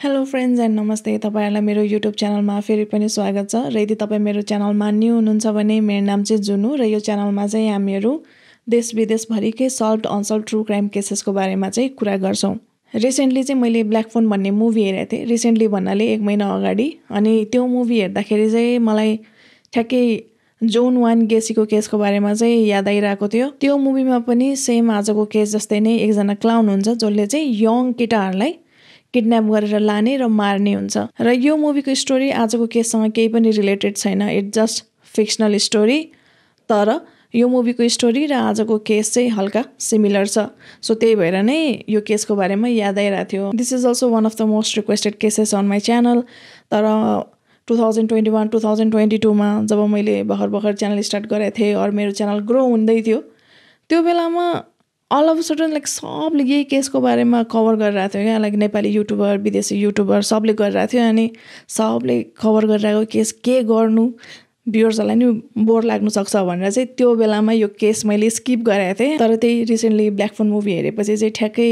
Hello friends and नमस्ते। तपाईहरुलाई मेरो युट्युब च्यानलमा फेरि पनि स्वागत छ। र यदि तपाई मेरो च्यानलमा न्यू हुनुहुन्छ भने मेरो नाम चाहिँ जुनु र यो च्यानलमा चाहिँ हामीहरु देश विदेश भरिकै सल्भड अनसल्भड ट्रु क्राइम केसेसको बारेमा चाहिँ कुरा गर्छौं। रिसेन्टली चाहिँ मैले ब्ल्याक फोन भन्ने मुभी हेरेको थिएँ। रिसेन्टली भन्नाले 1 महिना अगाडि। अनि त्यो मुभी हेर्दाखेरि चाहिँ मलाई ठ्याक्कै जोन वान गेसीको केसको बारेमा चाहिँ याद आइरहेको थियो। त्यो मुभीमा पनि सेम आजको केस जस्तै नै एकजना क्लाउन हुन्छ जसले चाहिँ यङ केटाहरुलाई किडन्याप गरेर लाने र मार्ने हुन्छ। र यो मुभीको स्टोरी आजको केससँग केही पनि रिलेटेड छैन। It just fictional story. तर यो मुभीको स्टोरी र आजको केस चाहिँ हल्का सिमिलर छ। सो त्यही भएर नै यो केसको बारेमा याद आइरहेको थियो। This is also one of the most requested cases on my channel. तर 2021-2022 मा जब मैले भर्खर च्यानल स्टार्ट गरेको थिएँ और मेरो च्यानल ग्रो हुँदै थियो, त्यो बेलामा अल अफ सडन लाइक सबले यही केसको बारेमा कभर गरिरहेको थियो क्या। लाइक नेपाली युट्युबर, विदेशी युट्युबर सबले गरिरहेको थियो। अनि सबले कभर गरिरहेको केस के गर्नु, भ्युअर्सहरूलाई नि बोर लाग्नु सक्छ भनेर चाहिँ त्यो बेलामा यो केस मैले स्किप गरेको थिएँ। तर त्यही रिसेन्टली ब्ल्याक फोन मुभी हेरेपछि चाहिँ ठ्याक्कै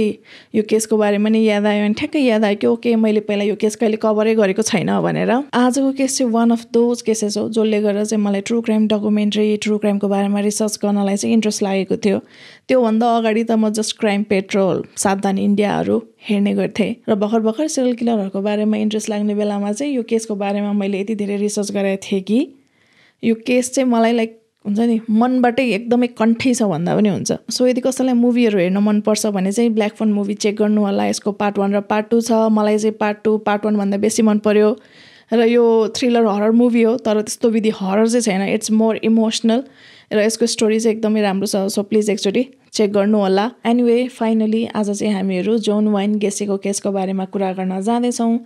यो केसको बारेमा नि याद आयो। अनि ठ्याक्कै याद आयो कि ओके मैले पहिला यो केस कहिले कभरै गरेको छैन भनेर। आजको केस चाहिँ वान अफ दोज केसेस हो जसले गर्दा चाहिँ मलाई ट्रु क्राइम डकुमेन्ट्री, ट्रु क्राइमको बारेमा रिसर्च गर्नलाई चाहिँ इन्ट्रेस्ट लागेको थियो। त्योभन्दा अगाडि त म जस्ट क्राइम पेट्रोल, सावधान इन्डियाहरू हेर्ने गर्थेँ। र भर्खर सिरियल किलरहरूको बारेमा इन्ट्रेस्ट लाग्ने बेलामा चाहिँ यो केसको बारेमा मैले यति धेरै रिसर्च गरेको थिएँ कि यो केस चाहिँ मलाई लाइक हुन्छ नि मनबाटै एकदमै कन्ठै छ भन्दा पनि हुन्छ। सो यदि कसैलाई मुभीहरू हेर्न मनपर्छ भने चाहिँ ब्ल्याक फोन मुभी चेक गर्नु होला। यसको पार्ट 1 र पार्ट 2 छ। मलाई चाहिँ पार्ट 2 पार्ट 1 भन्दा बेसी मन पर्यो। र यो थ्रिलर हरर मुभी हो तर त्यस्तो विधि हरर चाहिँ छैन। इट्स मोर इमोसनल र यसको स्टोरी चाहिँ एकदमै राम्रो छ। सो प्लिज एकचोटि चेक गर्नु होला। एनीवे फाइनली आज चाहिँ हामीहरू जोन वाइन गेसीको केसको बारेमा कुरा गर्न जाँदैछौँ।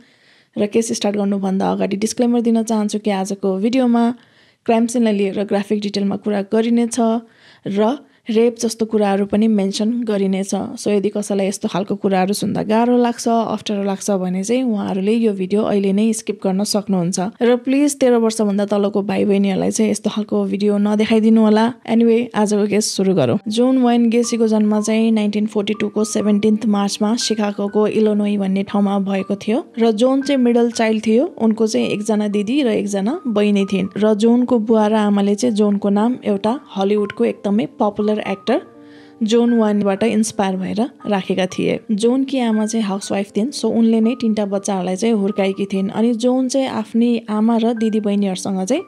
र केस स्टार्ट गर्नुभन्दा अगाडि डिस्क्लेमर दिन चाहन्छु कि आजको भिडियोमा क्राइम सिनलाई लिएर ग्राफिक डिटेलमा कुरा गरिनेछ र रेप जस्तो कुराहरू पनि मेन्सन गरिनेछ। सो यदि कसैलाई यस्तो खालको कुराहरू सुन्दा गाह्रो लाग्छ, अप्ठ्यारो लाग्छ भने चाहिँ उहाँहरूले यो भिडियो अहिले नै स्किप गर्न सक्नुहुन्छ। र प्लिज 13 वर्षभन्दा तलको भाइ बहिनीहरूलाई चाहिँ यस्तो खालको भिडियो नदेखाइदिनु होला। एनीवे आजको केस सुरु गरौँ। जोन वाइन गेसीको जन्म चाहिँ 1942 को 17 मार्चमा शिकागोको इलिनोई भन्ने ठाउँमा भएको थियो। र जोन चाहिँ मिडल चाइल्ड थियो। उनको चाहिँ एकजना दिदी र एकजना बहिनी थिइन्। र जोनको बुवा र आमाले चाहिँ जोनको नाम एउटा हलिउडको एकदमै पपुलर एक्टर जोन वाइनबाट इन्स्पायर भएर राखेका थिए। जोनकी आमा चाहिँ हाउसवाइफ थिइन्। सो उनले नै 3टा बच्चाहरूलाई चाहिँ हुर्काएकी थिइन्। अनि जोन चाहिँ आफ्नी आमा र दिदी बहिनीहरूसँग चाहिँ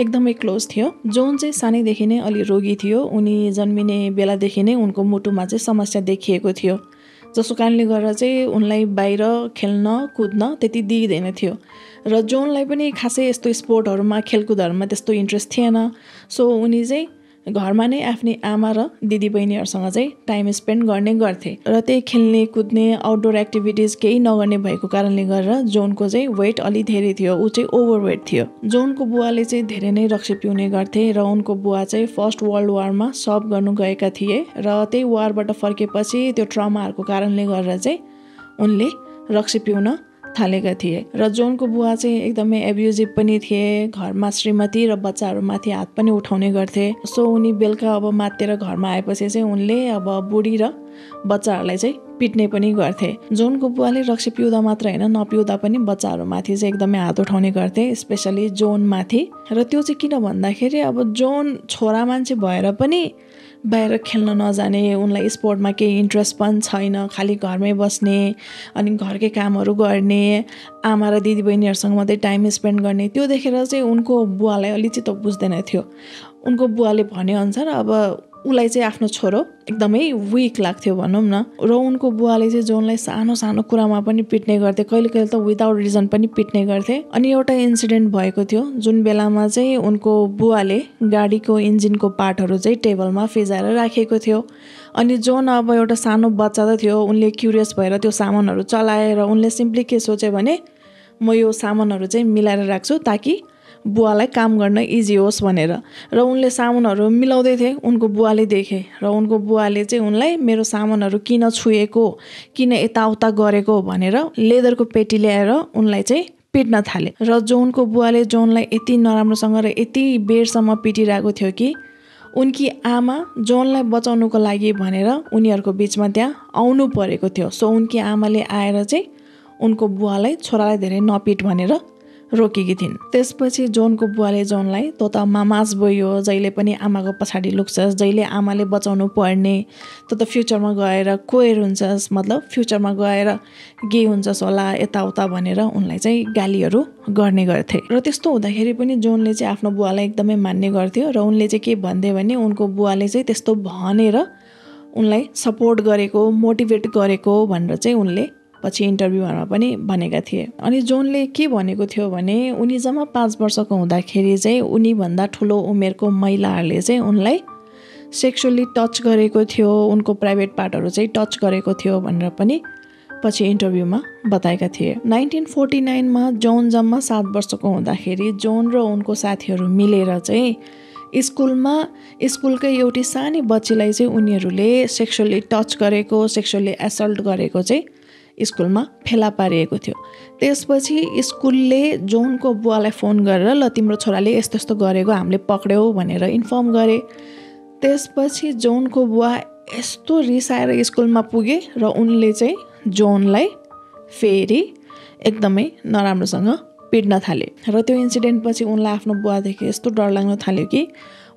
एकदमै क्लोज थियो। जोन चाहिँ सानैदेखि नै अलि रोगी थियो। उनी जन्मिने बेलादेखि नै उनको मुटुमा चाहिँ समस्या देखिएको थियो, जसको कारणले गर्दा चाहिँ उनलाई बाहिर खेल्न कुद्न त्यति दिइँदैन थियो। र जोनलाई पनि खासै यस्तो स्पोर्टहरूमा, खेलकुदहरूमा त्यस्तो इन्ट्रेस्ट थिएन। सो उनी चाहिँ घरमा नै आफ्नी आमा र दिदी बहिनीहरूसँग चाहिँ टाइम स्पेन्ड गर्ने गर्थे। र त्यही खेल्ने कुद्ने आउटडोर एक्टिभिटिज केही नगर्ने भएको कारणले गर्दा जोनको चाहिँ वेट अलि धेरै थियो। ऊ चाहिँ ओभरवेट थियो। जोनको बुवाले चाहिँ धेरै नै रक्सी पिउने गर्थे र उनको बुवा चाहिँ फर्स्ट वर्ल्ड वारमा सर्भ गर्नु गएका थिए। र त्यही वारबाट फर्केपछि त्यो ट्रमाहरूको कारणले गर्दा चाहिँ उनले रक्सी पिउन थालेका थिए। र जोनको बुवा चाहिँ एकदमै एब्युजिभ पनि थिए। घरमा श्रीमती र बच्चाहरूमाथि हात पनि उठाउने गर्थे। सो उनी बेलुका अब मातेर घरमा आएपछि चाहिँ उनले अब बुढी र बच्चाहरूलाई चाहिँ पिट्ने पनि गर्थे। जोनको बुवाले रक्सी पिउँदा मात्र होइन, नपिउँदा पनि बच्चाहरूमाथि चाहिँ एकदमै हात उठाउने गर्थे, स्पेसली जोनमाथि। र त्यो चाहिँ किन भन्दाखेरि अब जोन छोरा मान्छे भएर पनि बाहिर खेल्न नजाने, उनलाई स्पोर्टमा केही इन्ट्रेस्ट पनि छैन, खालि घरमै बस्ने अनि घरकै कामहरू गर्ने, आमा र दिदी बहिनीहरूसँग मात्रै टाइम स्पेन्ड गर्ने, त्यो देखेर चाहिँ उनको बुवालाई अलि चित्त बुझ्दैन थियो। उनको बुवाले भनेअनुसार अब उसलाई चाहिँ आफ्नो छोरो एकदमै विक लाग्थ्यो भनौँ न। र उनको बुवाले चाहिँ जोनलाई सानो सानो कुरामा पनि पिट्ने गर्थे। कहिले त विदाउट रिजन पनि पिट्ने गर्थे। अनि एउटा इन्सिडेन्ट भएको थियो जुन बेलामा चाहिँ उनको बुवाले गाडीको इन्जिनको पार्टहरू चाहिँ टेबलमा फिजाएर राखेको थियो। अनि जोन अब एउटा सानो बच्चा त थियो। उनले क्युरियस भएर त्यो सामानहरू चलाएर उनले सिम्पली के सोचे भने म यो सामानहरू चाहिँ मिलाएर राख्छु ताकि बुवालाई काम गर्न इजी होस् भनेर। र उनले सामानहरू मिलाउँदै थिए। उनको बुवाले देखे र उनको बुवाले चाहिँ उनलाई मेरो सामानहरू किन छुएको, किन यताउता गरेको भनेर लेदरको पेटी ल्याएर उनलाई चाहिँ पिट्न थाले। र जोनको बुवाले जोनलाई यति नराम्रोसँग र यति बेरसम्म पिटिरहेको थियो कि उनकी आमा जोनलाई बचाउनुको लागि भनेर उनीहरूको बिचमा त्यहाँ आउनु परेको थियो। सो उनकी आमाले आएर चाहिँ उनको बुवालाई छोरालाई धेरै नपिट भनेर रोकेकी थिइन्। त्यसपछि जोनको बुवाले जोनलाई तँ त मामाज बोयो, जहिले पनि आमाको पछाडि लुक्छस्, जहिले आमाले बचाउनु पर्ने, तँ त फ्युचरमा गएर कोएर हुन्छस्, मतलब फ्युचरमा गएर गे हुन्छस् होला यताउता भनेर उनलाई चाहिँ गालीहरू गर्ने गर्थे। र त्यस्तो हुँदाखेरि पनि जोनले चाहिँ आफ्नो बुवालाई एकदमै मान्ने गर्थ्यो र उनले चाहिँ के भन्थे भने उनको बुवाले चाहिँ त्यस्तो भनेर उनलाई सपोर्ट गरेको, मोटिभेट गरेको भनेर चाहिँ उनले पछि इन्टरभ्यूहरूमा पनि भनेका थिए। अनि जोनले के भनेको थियो भने उनी जम्मा 5 वर्षको हुँदाखेरि चाहिँ उनीभन्दा ठुलो उमेरको महिलाहरूले चाहिँ उनलाई सेक्सुअली टच गरेको थियो, उनको प्राइभेट पार्टहरू चाहिँ टच गरेको थियो भनेर पनि पछि इन्टरभ्यूमा बताएका थिए। 1949मा जोन जम्मा 7 वर्षको हुँदाखेरि जोन र उनको साथीहरू मिलेर चाहिँ स्कुलकै एउटी सानै बच्चीलाई चाहिँ उनीहरूले सेक्सुअली टच गरेको, सेक्सुअली एसल्ट गरेको चाहिँ स्कुलमा फेला पारिएको थियो। त्यसपछि स्कुलले जोनको बुवालाई फोन गरेर ल तिम्रो छोराले यस्तो यस्तो गरेको हामीले पक्र्यौ भनेर इन्फर्म गरे। त्यसपछि जोनको बुवा यस्तो रिसाएर स्कुलमा पुगे र उनले चाहिँ जोनलाई फेरि एकदमै नराम्रोसँग पिट्न थाले। र त्यो इन्सिडेन्ट पछि उनलाई आफ्नो बुवादेखि यस्तो डर लाग्न थाल्यो कि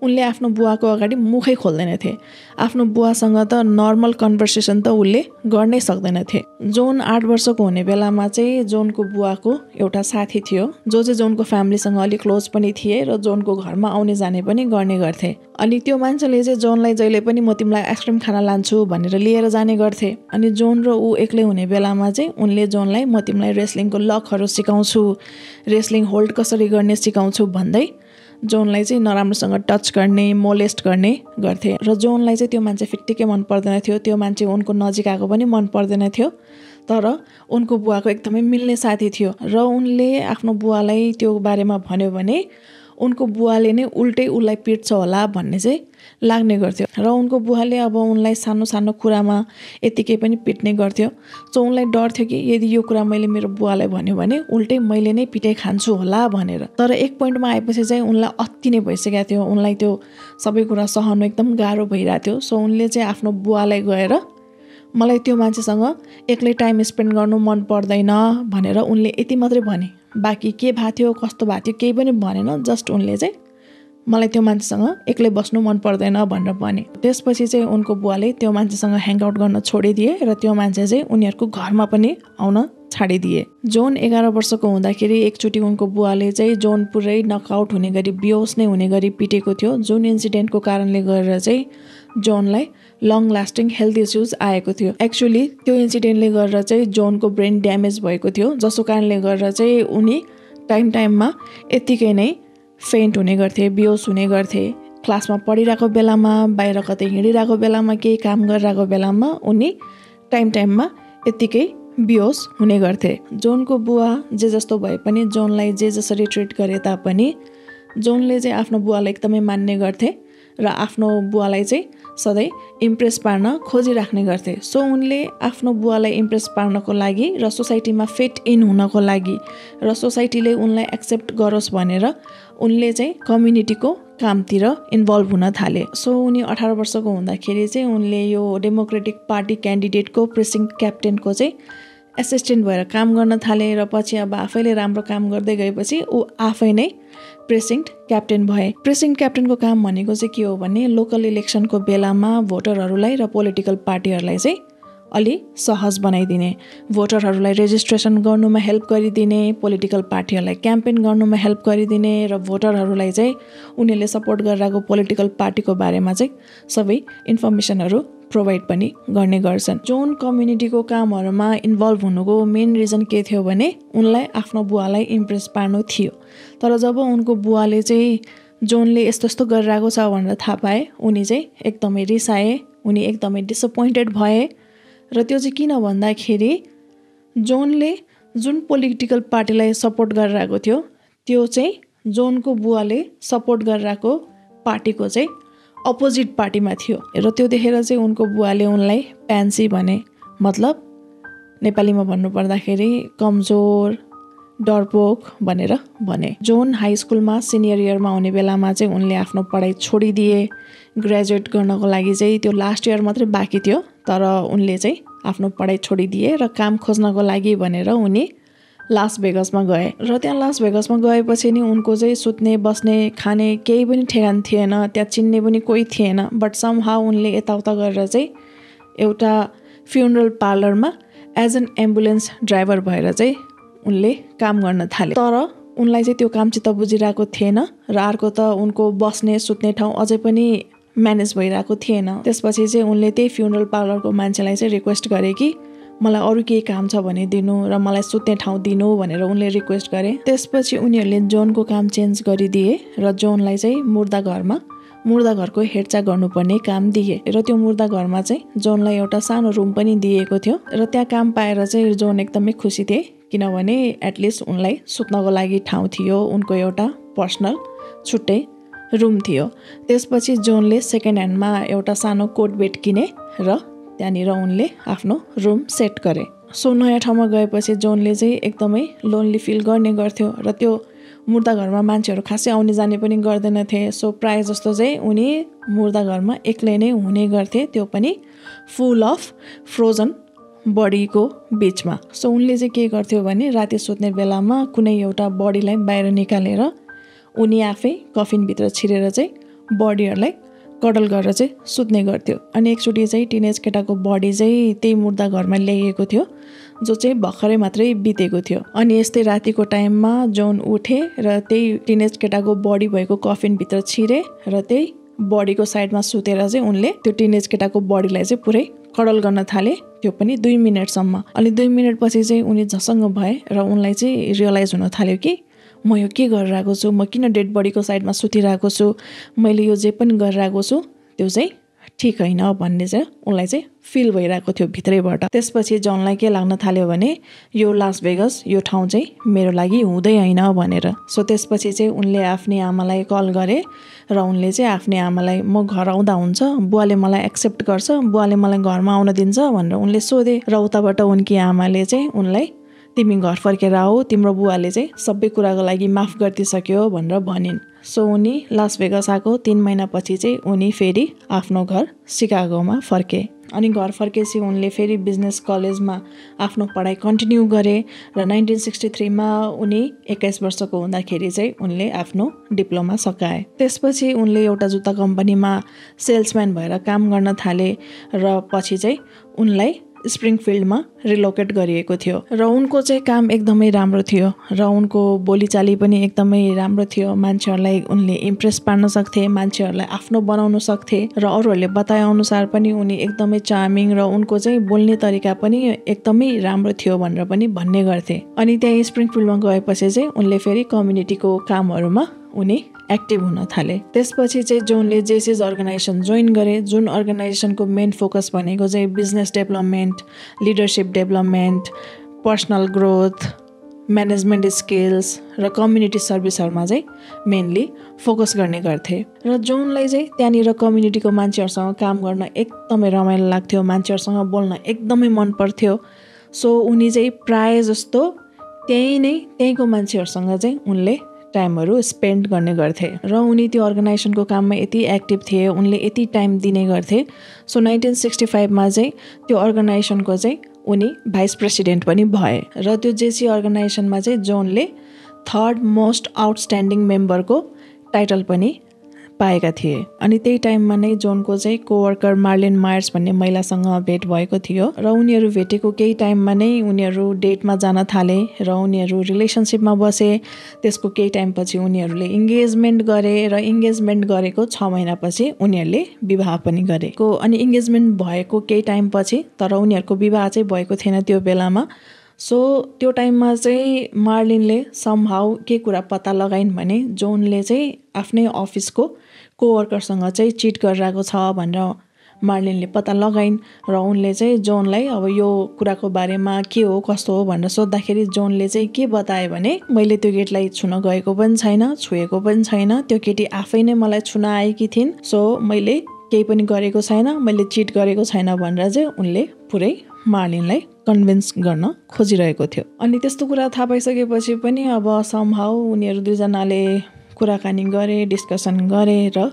उनले आफ्नो बुवाको अगाडि मुखै खोल्दैनथे। आफ्नो बुवासँग त नर्मल कन्भर्सेसन त उसले गर्नै सक्दैनथे। जोन 8 वर्षको हुने बेलामा चाहिँ जोनको बुवाको एउटा साथी थियो जो चाहिँ जोनको फ्यामिलीसँग अलिक क्लोज पनि थिए र जोनको घरमा आउने जाने पनि गर्ने गर्थे। अनि त्यो मान्छेले चाहिँ जोनलाई जहिले पनि म तिमीलाई आइसक्रिम खान लान्छु भनेर लिएर जाने गर्थे। अनि जोन र ऊ एक्लै हुने बेलामा चाहिँ उनले जोनलाई म तिमीलाई रेस्लिङको लकहरू सिकाउँछु, रेस्लिङ होल्ड कसरी गर्ने सिकाउँछु भन्दै जोनलाई चाहिँ नराम्रोसँग टच गर्ने, मोलेस्ट गर्ने गर्थे। र जोनलाई चाहिँ त्यो मान्छे फिट्टिकै मन पर्दैन थियो, त्यो मान्छे उनको नजिक आएको पनि मन पर्दैन थियो। तर उनको बुवाको एकदमै मिल्ने साथी थियो र उनले आफ्नो बुवालाई त्यो बारेमा भन्यो भने उनको बुवाले नै उल्टै उसलाई पिट्छ होला भन्ने चाहिँ लाग्ने गर्थ्यो। र उनको बुवाले अब उनलाई सानो सानो कुरामा यतिकै पनि पिट्ने गर्थ्यो। सो उनलाई डर थियो कि यदि यो कुरा मैले मेरो बुवालाई भन्यो भने उल्टै मैले नै पिटाइ खान्छु होला भनेर। तर एक पोइन्टमा आएपछि चाहिँ उनलाई अति नै भइसकेको थियो, उनलाई त्यो सबै कुरा सहनु एकदम गाह्रो भइरहेको थियो। सो उनले चाहिँ आफ्नो बुवालाई गएर मलाई त्यो मान्छेसँग एक्लै टाइम स्पेन्ड गर्नु मन पर्दैन भनेर उनले यति मात्रै भने। बाँकी के भएको थियो, कस्तो भएको थियो केही पनि भनेन, जस्ट उनले चाहिँ मलाई त्यो मान्छेसँग एक्लै बस्नु मन पर्दैन भनेर भने। त्यसपछि चाहिँ उनको बुवाले त्यो मान्छेसँग ह्याङआउट गर्न छोडिदिए र त्यो मान्छे चाहिँ उनीहरूको घरमा पनि आउन छाडिदिए। जोन 11 वर्षको हुँदाखेरि एकचोटि उनको बुवाले चाहिँ जोन पुरै नकआउट हुने गरी, बेहोस नै हुने गरी पिटेको थियो, जुन इन्सिडेन्टको कारणले गरेर चाहिँ जोनलाई लङ लास्टिङ हेल्थ इस्युज आएको थियो। एक्चुअली त्यो इन्सिडेन्टले गरेर चाहिँ जोनको ब्रेन ड्यामेज भएको थियो, जसको कारणले गरेर चाहिँ उनी टाइममा यत्तिकै नै फेन्ट हुने गर्थे, बेहोस हुने गर्थे। क्लासमा पढिरहेको बेलामा, बाहिर कतै हिँडिरहेको बेलामा, केही काम गरिरहेको बेलामा उनी टाइममा यत्तिकै बेहोस हुने गर्थे। जोनको बुवा जे जस्तो भए पनि, जोनलाई जे जसरी ट्रिट गरे तापनि जोनले चाहिँ आफ्नो बुवालाई एकदमै मान्ने गर्थे र आफ्नो बुवालाई चाहिँ सधैँ इम्प्रेस पार्न खोजिराख्ने गर्थे। सो उनले आफ्नो बुवालाई इम्प्रेस पार्नको लागि र सोसाइटीमा फिट इन हुनको लागि र सोसाइटीले उनलाई एक्सेप्ट गरोस् भनेर उनले चाहिँ कम्युनिटीको कामतिर इन्भल्भ हुन थाले। सो उनी 18 वर्षको हुँदाखेरि चाहिँ उनले यो डेमोक्रेटिक पार्टी क्यान्डिडेटको प्रेसिडेन्ट क्याप्टेनको चाहिँ एसिस्टेन्ट भएर काम गर्न थाले र पछि अब आफैले राम्रो काम गर्दै गएपछि ऊ आफै नै प्रेसिडेन्ट क्याप्टेन भए। प्रेसिडेन्ट क्याप्टेनको काम भनेको चाहिँ के हो भने लोकल इलेक्सनको बेलामा भोटरहरूलाई र पोलिटिकल पार्टीहरूलाई चाहिँ अलि सहज बनाइदिने, भोटरहरूलाई रेजिस्ट्रेसन गर्नुमा हेल्प गरिदिने, पोलिटिकल पार्टीहरूलाई क्याम्पेन गर्नुमा हेल्प गरिदिने र भोटरहरूलाई चाहिँ उनीहरूले सपोर्ट गरिरहेको पोलिटिकल पार्टीको बारेमा चाहिँ सबै इन्फर्मेसनहरू प्रोभाइड पनि गर्ने गर्छन्। जोन कम्युनिटीको कामहरूमा इन्भल्भ हुनुको मेन रिजन के थियो भने उनलाई आफ्नो बुवालाई इम्प्रेस पार्नु थियो। तर जब उनको बुवाले चाहिँ जोनले यस्तो यस्तो गरिरहेको छ भनेर थाहा पाए उनी चाहिँ एकदमै रिसाए, उनी एकदमै डिसअपोइन्टेड भए। र त्यो चाहिँ किन भन्दाखेरि जोनले जुन पोलिटिकल पार्टीलाई सपोर्ट गरिरहेको थियो त्यो चाहिँ जोनको बुवाले सपोर्ट गरिरहेको पार्टीको चाहिँ अपोजिट पार्टीमा थियो। र त्यो देखेर चाहिँ उनको बुवाले उनलाई प्यान्सी भने, मतलब नेपालीमा भन्नुपर्दाखेरि कमजोर, डरपोक भनेर भने। जोन हाई स्कुलमा सिनियर इयरमा हुने बेलामा चाहिँ उनले आफ्नो पढाइ छोडिदिए। ग्रेजुएट गर्नको लागि चाहिँ त्यो लास्ट इयर मात्रै बाँकी थियो, तर उनले चाहिँ आफ्नो पढाइ छोडिदिए र काम खोज्नको लागि भनेर उनी लास भेगसमा गए र त्यहाँ लास भेगसमा गएपछि नि उनको चाहिँ सुत्ने बस्ने खाने केही पनि ठेगान थिएन, त्यहाँ चिन्ने पनि कोही थिएन। बट समहाउ उनले यताउता गरेर चाहिँ एउटा फ्युनरल पार्लरमा एज एन एम्बुलेन्स ड्राइभर भएर चाहिँ उनले काम गर्न थाले। तर उनलाई चाहिँ त्यो काम चित्त बुझिरहेको थिएन र अर्को त उनको बस्ने सुत्ने ठाउँ अझै पनि म्यानेज भइरहेको थिएन। त्यसपछि चाहिँ उनले त्यही फ्युनरल पार्लरको मान्छेलाई चाहिँ रिक्वेस्ट गरे कि मलाई अरू केही काम छ भने दिनु र मलाई सुत्ने ठाउँ दिनु भनेर उनले रिक्वेस्ट गरे। त्यसपछि उनीहरूले जोनको काम चेन्ज गरिदिए र जोनलाई चाहिँ मुर्दा घरको हेरचाह गर्नुपर्ने काम दिए र त्यो मुर्दा घरमा चाहिँ जोनलाई एउटा सानो रुम पनि दिएको थियो र त्यहाँ काम पाएर चाहिँ जोन एकदमै खुसी थिए, किनभने एटलिस्ट उनलाई सुत्नको लागि ठाउँ थियो, उनको एउटा पर्सनल छुट्टै रुम थियो। त्यसपछि जोनले सेकेन्ड ह्यान्डमा एउटा सानो कोट बेड किने र त्यहाँनिर उनले आफ्नो रुम सेट गरे। सो नयाँ ठाउँमा गएपछि जोनले चाहिँ एकदमै लोन्ली फिल गर्ने गर्थ्यो र त्यो मुर्दा घरमा मान्छेहरू खासै आउने जाने पनि गर्दैनथे। सो प्रायः जस्तो चाहिँ उनी मुर्दा घरमा एक्लै नै हुने गर्थे, त्यो पनि फुल अफ फ्रोजन बडीको बिचमा। सो उनले चाहिँ के गर्थ्यो भने राति सुत्ने बेलामा कुनै एउटा बडीलाई बाहिर निकालेर उनी आफै कफिनभित्र छिरेर चाहिँ बडीहरूलाई कडल गरेर चाहिँ सुत्ने गर्थ्यो। अनि एकचोटि चाहिँ टिनेज केटाको बडी चाहिँ त्यही मुर्दा घरमा ल्याइएको थियो, जो चाहिँ भर्खरै मात्रै बितेको थियो। अनि यस्तै रातिको टाइममा जोन उठे र त्यही टिनेज केटाको बडी भएको कफिनभित्र छिरे र त्यही बडीको साइडमा सुतेर चाहिँ उनले त्यो टिनेज केटाको बडीलाई चाहिँ पुरै कडल गर्न थाले, त्यो पनि 2 मिनटसम्म। अनि 2 मिनटपछि चाहिँ उनी झसङ्ग भए र उनलाई चाहिँ रियलाइज हुन थाल्यो कि म यो के गरिरहेको छु, म किन डेड बडीको साइडमा सुतिरहेको छु, मैले यो जे पनि गरिरहेको छु त्यो चाहिँ ठिक होइन भन्ने चाहिँ उनलाई चाहिँ फिल भइरहेको थियो भित्रैबाट। त्यसपछि जोनलाई के लाग्न थाल्यो भने यो लास भेगस, यो ठाउँ चाहिँ मेरो लागि हुँदै होइन भनेर। सो त्यसपछि चाहिँ उनले आफ्नै आमालाई कल गरे र उनले चाहिँ आफ्नै आमालाई म घर आउँदा हुन्छ, बुवाले मलाई एक्सेप्ट गर्छ, बुवाले मलाई घरमा आउन दिन्छ भनेर उनले सोधे र उताबाट उनकी आमाले चाहिँ उनलाई तिमी घर फर्केर आऊ, तिम्रो बुवाले चाहिँ सबै कुराको लागि माफ गरिदिइसक्यो भनेर भनिन्। सो उनी लास भेगस आएको 3 महिनापछि चाहिँ उनी फेरि आफ्नो घर सिकागोमा फर्के। अनि घर फर्केपछि उनले फेरि बिजनेस कलेजमा आफ्नो पढाइ कन्टिन्यू गरे र 1963मा उनी 21 वर्षको हुँदाखेरि चाहिँ उनले आफ्नो डिप्लोमा सकाए। त्यसपछि उनले एउटा जुत्ता कम्पनीमा सेल्सम्यान भएर काम गर्न थाले र पछि चाहिँ उनलाई स्प्रिङफिल्डमा रिलोकेट गरिएको थियो र उनको चाहिँ काम एकदमै राम्रो थियो र उनको बोलीचाली पनि एकदमै राम्रो थियो। मान्छेहरूलाई उनले इम्प्रेस पार्न सक्थे, मान्छेहरूलाई आफ्नो बनाउन सक्थे र अरूहरूले बताए अनुसार पनि उनी एकदमै चार्मिङ र उनको चाहिँ बोल्ने तरिका पनि एकदमै राम्रो थियो भनेर पनि भन्ने गर्थे। अनि त्यहाँ स्प्रिङफिल्डमा गएपछि चाहिँ उनले फेरि कम्युनिटीको कामहरूमा उनी एक्टिभ हुन थाले। त्यसपछि चाहिँ जोनले जेसिस अर्गनाइजेसन जोइन गरे, जुन अर्गनाइजेसनको मेन फोकस भनेको चाहिँ business development, leadership development, personal growth, management skills र कम्युनिटी सर्भिसहरूमा चाहिँ मेनली फोकस गर्ने गर्थे। र जोनलाई चाहिँ त्यहाँनिर कम्युनिटीको मान्छेहरूसँग काम गर्न एकदमै रमाइलो लाग्थ्यो, मान्छेहरूसँग बोल्न एकदमै मन पर्थ्यो। सो उनी चाहिँ प्राय जस्तो त्यहीँको मान्छेहरूसँग चाहिँ उनले टाइमहरू स्पेन्ड गर्ने गर्थे र उनी त्यो अर्गनाइजेसनको काममा यति एक्टिभ थिए, उनले यति टाइम दिने गर्थे। सो 1965मा चाहिँ त्यो अर्गनाइजेसनको चाहिँ उनी भाइस प्रेसिडेन्ट पनि भए र त्यो जेसी अर्गनाइजेसनमा चाहिँ जोनले 3rd मोस्ट आउटस्ट्यान्डिङ मेम्बरको टाइटल पनि पाएका थिए। अनि त्यही टाइममा नै जोनको चाहिँ कोवर्कर मार्लिन मायर्स भन्ने महिलासँग भेट भएको थियो र उनीहरू भेटेको केही टाइममा नै उनीहरू डेटमा जान थाले र उनीहरू रिलेसनसिपमा बसे। त्यसको केही टाइमपछि उनीहरूले इङ्गेजमेन्ट गरे र इङ्गेजमेन्ट गरेको 6 महिनापछि उनीहरूले विवाह पनि गरेको। अनि इङ्गेजमेन्ट भएको केही टाइमपछि, तर उनीहरूको विवाह चाहिँ भएको थिएन त्यो बेलामा। सो त्यो टाइममा चाहिँ मार्लिनले समहाउ के कुरा पत्ता लगाइन् भने जोनले चाहिँ आफ्नै अफिसको कोवर्करसँग चाहिँ चिट गरिरहेको छ भनेर मार्लिनले पत्ता लगाइन् र उनले चाहिँ जोनलाई अब यो कुराको बारेमा के हो कस्तो हो भनेर सोद्धाखेरि जोनले चाहिँ के बताए भने मैले त्यो केटीलाई छुन गएको पनि छैन, छुएको पनि छैन, त्यो केटी आफै नै मलाई छुन आएकी थिइन्। सो मैले केही पनि गरेको छैन, मैले चिट गरेको छैन भनेर चाहिँ उनले पुरै मार्लिनलाई कन्भिन्स गर्न खोजिरहेको थियो। अनि त्यस्तो कुरा थाहा पाइसकेपछि पनि अब समहाउ उनीहरू दुईजनाले कुराकानी गरे, डिस्कसन गरे र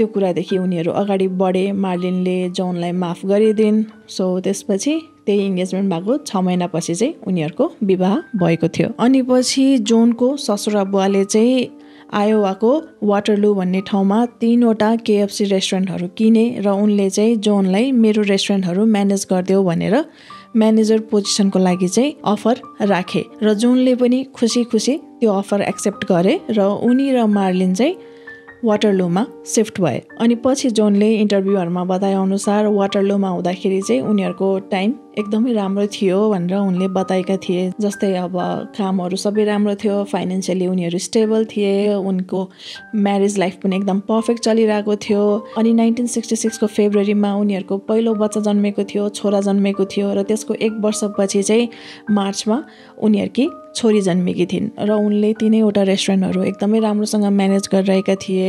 त्यो कुरादेखि उनीहरू अगाडि बढे। मार्लिनले जोनलाई माफ गरिदिन्। सो त्यसपछि त्यही इङ्गेजमेन्ट भएको 6 महिनापछि चाहिँ उनीहरूको विवाह भएको थियो। अनि पछि जोनको ससुरा बुवाले चाहिँ आयोवाको वाटरलू भन्ने ठाउँमा 3वटा KFC रेस्टुरेन्टहरू किने र उनले चाहिँ जोनलाई मेरो रेस्टुरेन्टहरू म्यानेज गरिदेऊ भनेर म्यानेजर पोजिसनको लागि चाहिँ अफर राखे र जोनले पनि खुसी खुसी त्यो अफर एक्सेप्ट गरे र उनी र मार्लिन चाहिँ वाटरलूमा शिफ्ट भए। अनि पछि जोनले इन्टरभ्यूहरूमा बताएअनुसार वाटरलूमा हुँदाखेरि चाहिँ उनीहरूको टाइम एकदमै राम्रो थियो भनेर उनले बताएका थिए। जस्तै अब कामहरू सबै राम्रो थियो, फाइनेन्सियली उनीहरू स्टेबल थिए, उनको म्यारेज लाइफ पनि एकदम पर्फेक्ट चलिरहेको थियो। अनि 1966 को फेब्रुअरीमा उनीहरूको पहिलो बच्चा जन्मेको थियो, छोरा जन्मेको थियो र त्यसको 1 वर्षपछि चाहिँ मार्चमा उनीहरूकी छोरी जन्मेकी थिइन् र उनले 3वटा रेस्टुरेन्टहरू एकदमै राम्रोसँग म्यानेज गरिरहेका थिए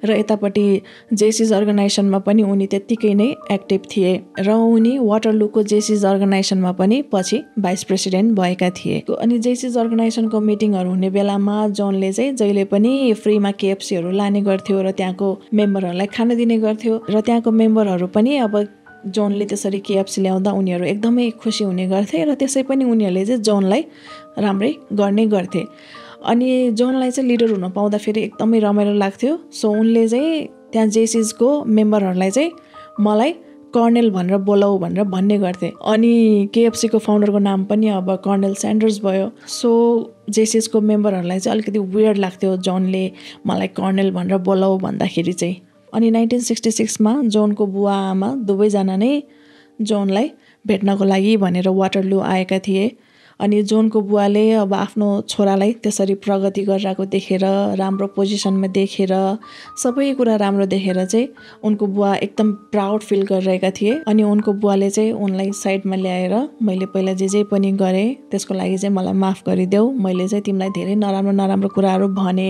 र यतापट्टि जेसिज अर्गनाइजेसनमा पनि उनी त्यत्तिकै नै एक्टिभ थिए र उनी वाटरलूको जेसिज अर्गनाइजेसनमा पनि पछि भाइस प्रेसिडेन्ट भएका थिए। अनि जेसिज अर्गनाइजेसनको मिटिङहरू हुने बेलामा जोनले चाहिँ जहिले पनि फ्रीमा KFCहरू लाने गर्थ्यो र त्यहाँको मेम्बरहरूलाई खान दिने गर्थ्यो र त्यहाँको मेम्बरहरू पनि अब जोनले त्यसरी KFC ल्याउँदा उनीहरू एकदमै खुसी हुने गर्थे र त्यसै पनि उनीहरूले चाहिँ जोनलाई राम्रै गर्ने गर्थे। अनि जोनलाई चाहिँ लिडर हुन पाउँदा फेरि एकदमै रमाइलो लाग्थ्यो। सो उनले चाहिँ त्यहाँ जेसिजको मेम्बरहरूलाई चाहिँ मलाई कर्नेल भनेर बोलाऊ भनेर भन्ने गर्थे। अनि KFC को फाउन्डरको नाम पनि अब कर्नेल स्यान्डर्स भयो। सो जेसिजको मेम्बरहरूलाई चाहिँ अलिकति वियर्ड लाग्थ्यो जोनले मलाई कर्नेल भनेर बोलाऊ भन्दाखेरि चाहिँ। अनि 1966 मा जोनको बुवा आमा दुवैजना नै जोनलाई भेट्नको लागि भनेर वाटरलू आएका थिए। अनि जोनको बुवाले अब आफ्नो छोरालाई त्यसरी प्रगति गरिरहेको देखेर, राम्रो पोजिसनमा देखेर, सबै कुरा राम्रो देखेर चाहिँ उनको बुवा एकदम प्राउड फिल गरिरहेका थिए। अनि उनको बुवाले चाहिँ उनलाई साइडमा ल्याएर मैले पहिला जे पनि गरेँ त्यसको लागि चाहिँ मलाई माफ गरिदेऊ, मैले चाहिँ तिमीलाई धेरै नराम्रो कुराहरू भने,